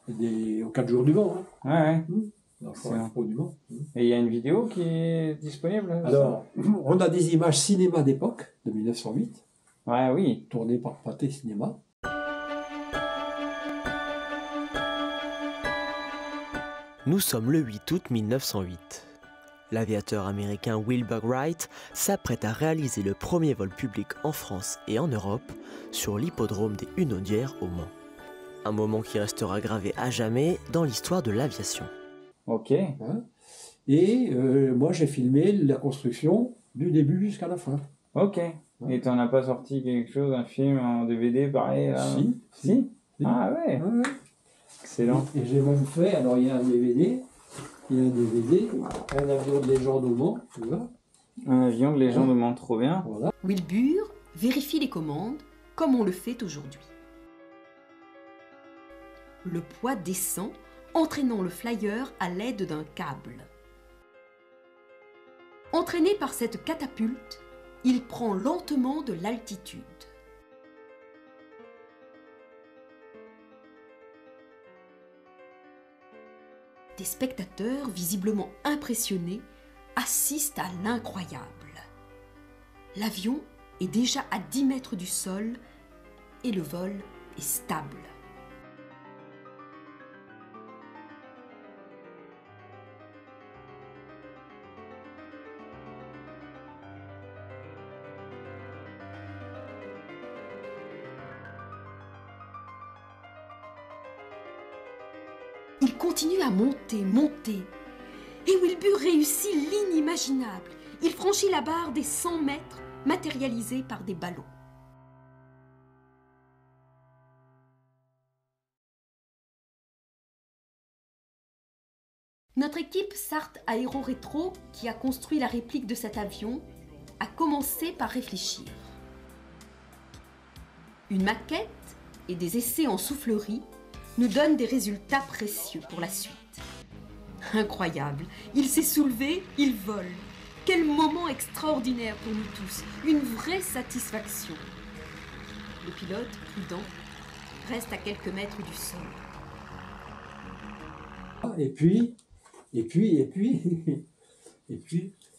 aux 4 jours du Mans. Du Mans. Et il y a une vidéo qui est disponible? Alors, on a des images cinéma d'époque, de 1908. Oui. Tournées par Pathé Cinéma. Nous sommes le 8 août 1908. L'aviateur américain Wilbur Wright s'apprête à réaliser le premier vol public en France et en Europe sur l'hippodrome des Hunaudières au Mans. Un moment qui restera gravé à jamais dans l'histoire de l'aviation. Ok. Et moi j'ai filmé la construction du début jusqu'à la fin. Ok. Et tu n'en as pas sorti quelque chose, un film en DVD pareil là? Si. Ah ouais. Excellent. Et j'ai même fait, alors il y a un DVD, un avion de légende au Mans, tu vois. Un avion de légende au Mans, trop bien. Voilà. Wilbur vérifie les commandes comme on le fait aujourd'hui. Le poids descend, entraînant le flyer à l'aide d'un câble. Entraîné par cette catapulte, il prend lentement de l'altitude. Des spectateurs, visiblement impressionnés, assistent à l'incroyable. L'avion est déjà à 10 mètres du sol et le vol est stable. Il continue à monter, monter. Et Wilbur réussit l'inimaginable. Il franchit la barre des 100 mètres matérialisés par des ballons. Notre équipe Sart Aero Retro, qui a construit la réplique de cet avion, a commencé par réfléchir. Une maquette et des essais en soufflerie nous donnent des résultats précieux pour la suite. Incroyable, il s'est soulevé, il vole. Quel moment extraordinaire pour nous tous, une vraie satisfaction. Le pilote, prudent, reste à quelques mètres du sol. Et puis,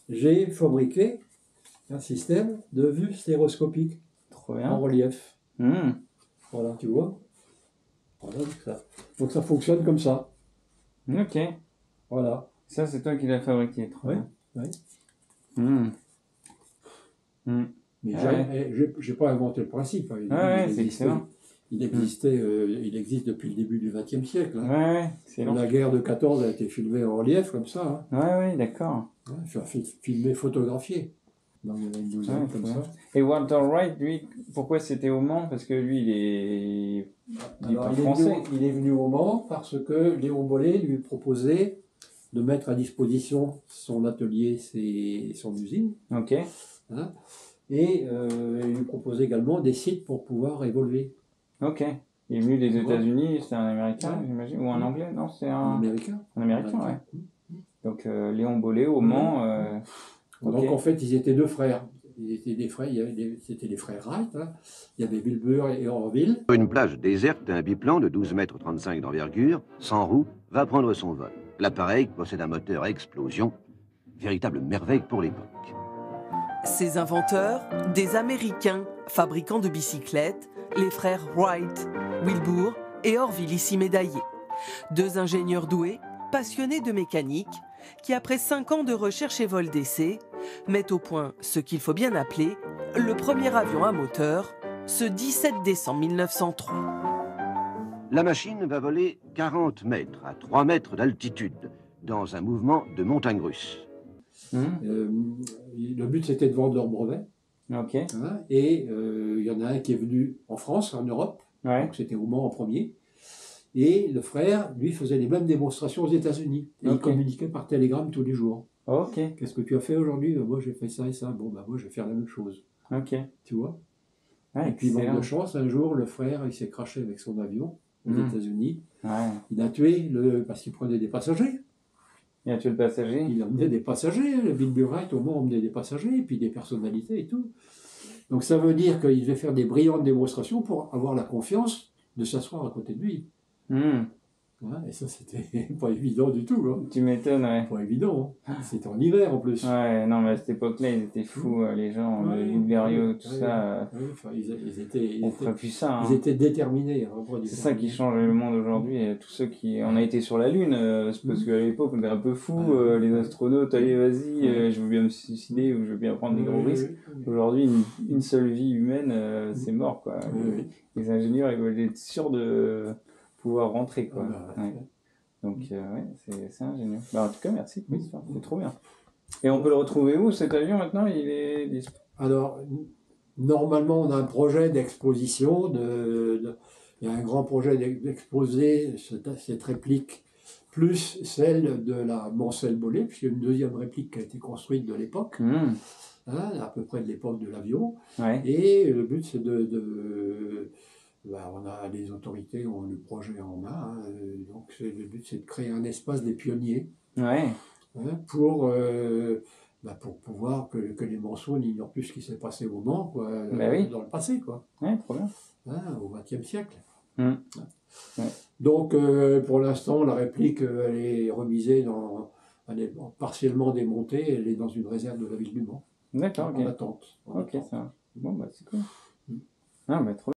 j'ai fabriqué un système de vue stéréoscopique en relief. Voilà, tu vois. Voilà, donc ça fonctionne comme ça. Ok. Voilà. Ça, c'est toi qui l'as fabriqué. Oui. Mais j'ai pas inventé le principe. Il existe depuis le début du XXe siècle. La guerre de 14 a été filmée en relief comme ça. Oui, d'accord. Filmé, photographié. Donc il y en a une douzaine comme ça. Et Walter Wright, lui, pourquoi c'était au Mans? Parce que lui, il est français. Il est venu au Mans parce que Léon Bollée lui proposait de mettre à disposition son atelier, son usine. Ok. Hein, et il lui proposait également des sites pour pouvoir évoluer. Ok. Il est venu des États-Unis, c'est un Américain, j'imagine, ou un Anglais? Non, c'est un Américain. Un Américain, ouais. Donc Léon Bollée au Mans. Donc en fait, ils étaient deux frères. Ils étaient des frères, c'était les frères Wright. Hein. Il y avait Wilbur et Orville. Sur une plage déserte, un biplan de 12,35 m d'envergure, sans roue, va prendre son vol. L'appareil possède un moteur à explosion, véritable merveille pour l'époque. Ces inventeurs, des Américains, fabricants de bicyclettes, les frères Wright, Wilbur et Orville ici médaillés. Deux ingénieurs doués, passionnés de mécanique, qui après 5 ans de recherche et vol d'essai, mettent au point ce qu'il faut bien appeler le premier avion à moteur, ce 17 décembre 1903. La machine va voler 40 mètres à 3 mètres d'altitude, dans un mouvement de montagne russe. Le but, c'était de vendre leur brevet. Ok. Hein, et il y en a un qui est venu en France, en Europe. Donc c'était au Mans en premier. Et le frère, lui, faisait les mêmes démonstrations aux États-Unis. Et il communiquait par télégramme tous les jours. Ok. Qu'est-ce que tu as fait aujourd'hui? Moi, j'ai fait ça et ça. Bon, moi, je vais faire la même chose. Ok. Tu vois? Et puis, manque de chance, un jour, le frère, il s'est crashé avec son avion aux États-Unis. Il a tué parce qu'il prenait des passagers. Il a tué le passager? Il emmenait des passagers. Le Wilbur Wright, au moins, emmenait des passagers, et puis des personnalités et tout. Donc, ça veut dire qu'il devait faire des brillantes démonstrations pour avoir la confiance de s'asseoir à côté de lui. Et ça, c'était pas évident du tout. Hein. Tu m'étonnes, ouais. Pas évident. Hein. C'était en hiver en plus. Ouais, non, mais à cette époque-là, ils étaient fous, les gens, Bulgario, tout ça. Ils étaient, on ferait plus ça. Hein. Ils étaient déterminés. C'est ça qui change le monde aujourd'hui. Tous ceux qui. On a été sur la Lune, c'est parce qu'à l'époque, on était un peu fous. Les astronautes, allez, vas-y, je veux bien me suicider ou je veux bien prendre des gros risques. Aujourd'hui, une seule vie humaine, c'est mort, quoi. Les ingénieurs, ils veulent être sûrs de pouvoir rentrer, quoi. Donc c'est ingénieux. En tout cas, merci pour l'histoire, c'est trop bien. Et on peut le retrouver où, cet avion, maintenant? Il est disponible? Alors, normalement, on a un projet d'exposition, il y a un grand projet d'exposer cette réplique, plus celle de la Mansell-Bollée, puisqu'il y a une deuxième réplique qui a été construite de l'époque, à peu près de l'époque de l'avion. Et le but, c'est on a les autorités ont le projet en main, donc le but c'est de créer un espace des pionniers pour pour pouvoir que les Manceaux n'ignorent plus ce qui s'est passé au Mans, quoi, oui. dans le passé, quoi. Ouais, trop bien. Hein, au XXe siècle. Ouais. Donc, pour l'instant, la réplique, elle est remisée elle est partiellement démontée, elle est dans une réserve de la ville du Mans. D'accord, ok. En attente. Ok, ça va. Bon, bah c'est cool. Ah, bah trop bien.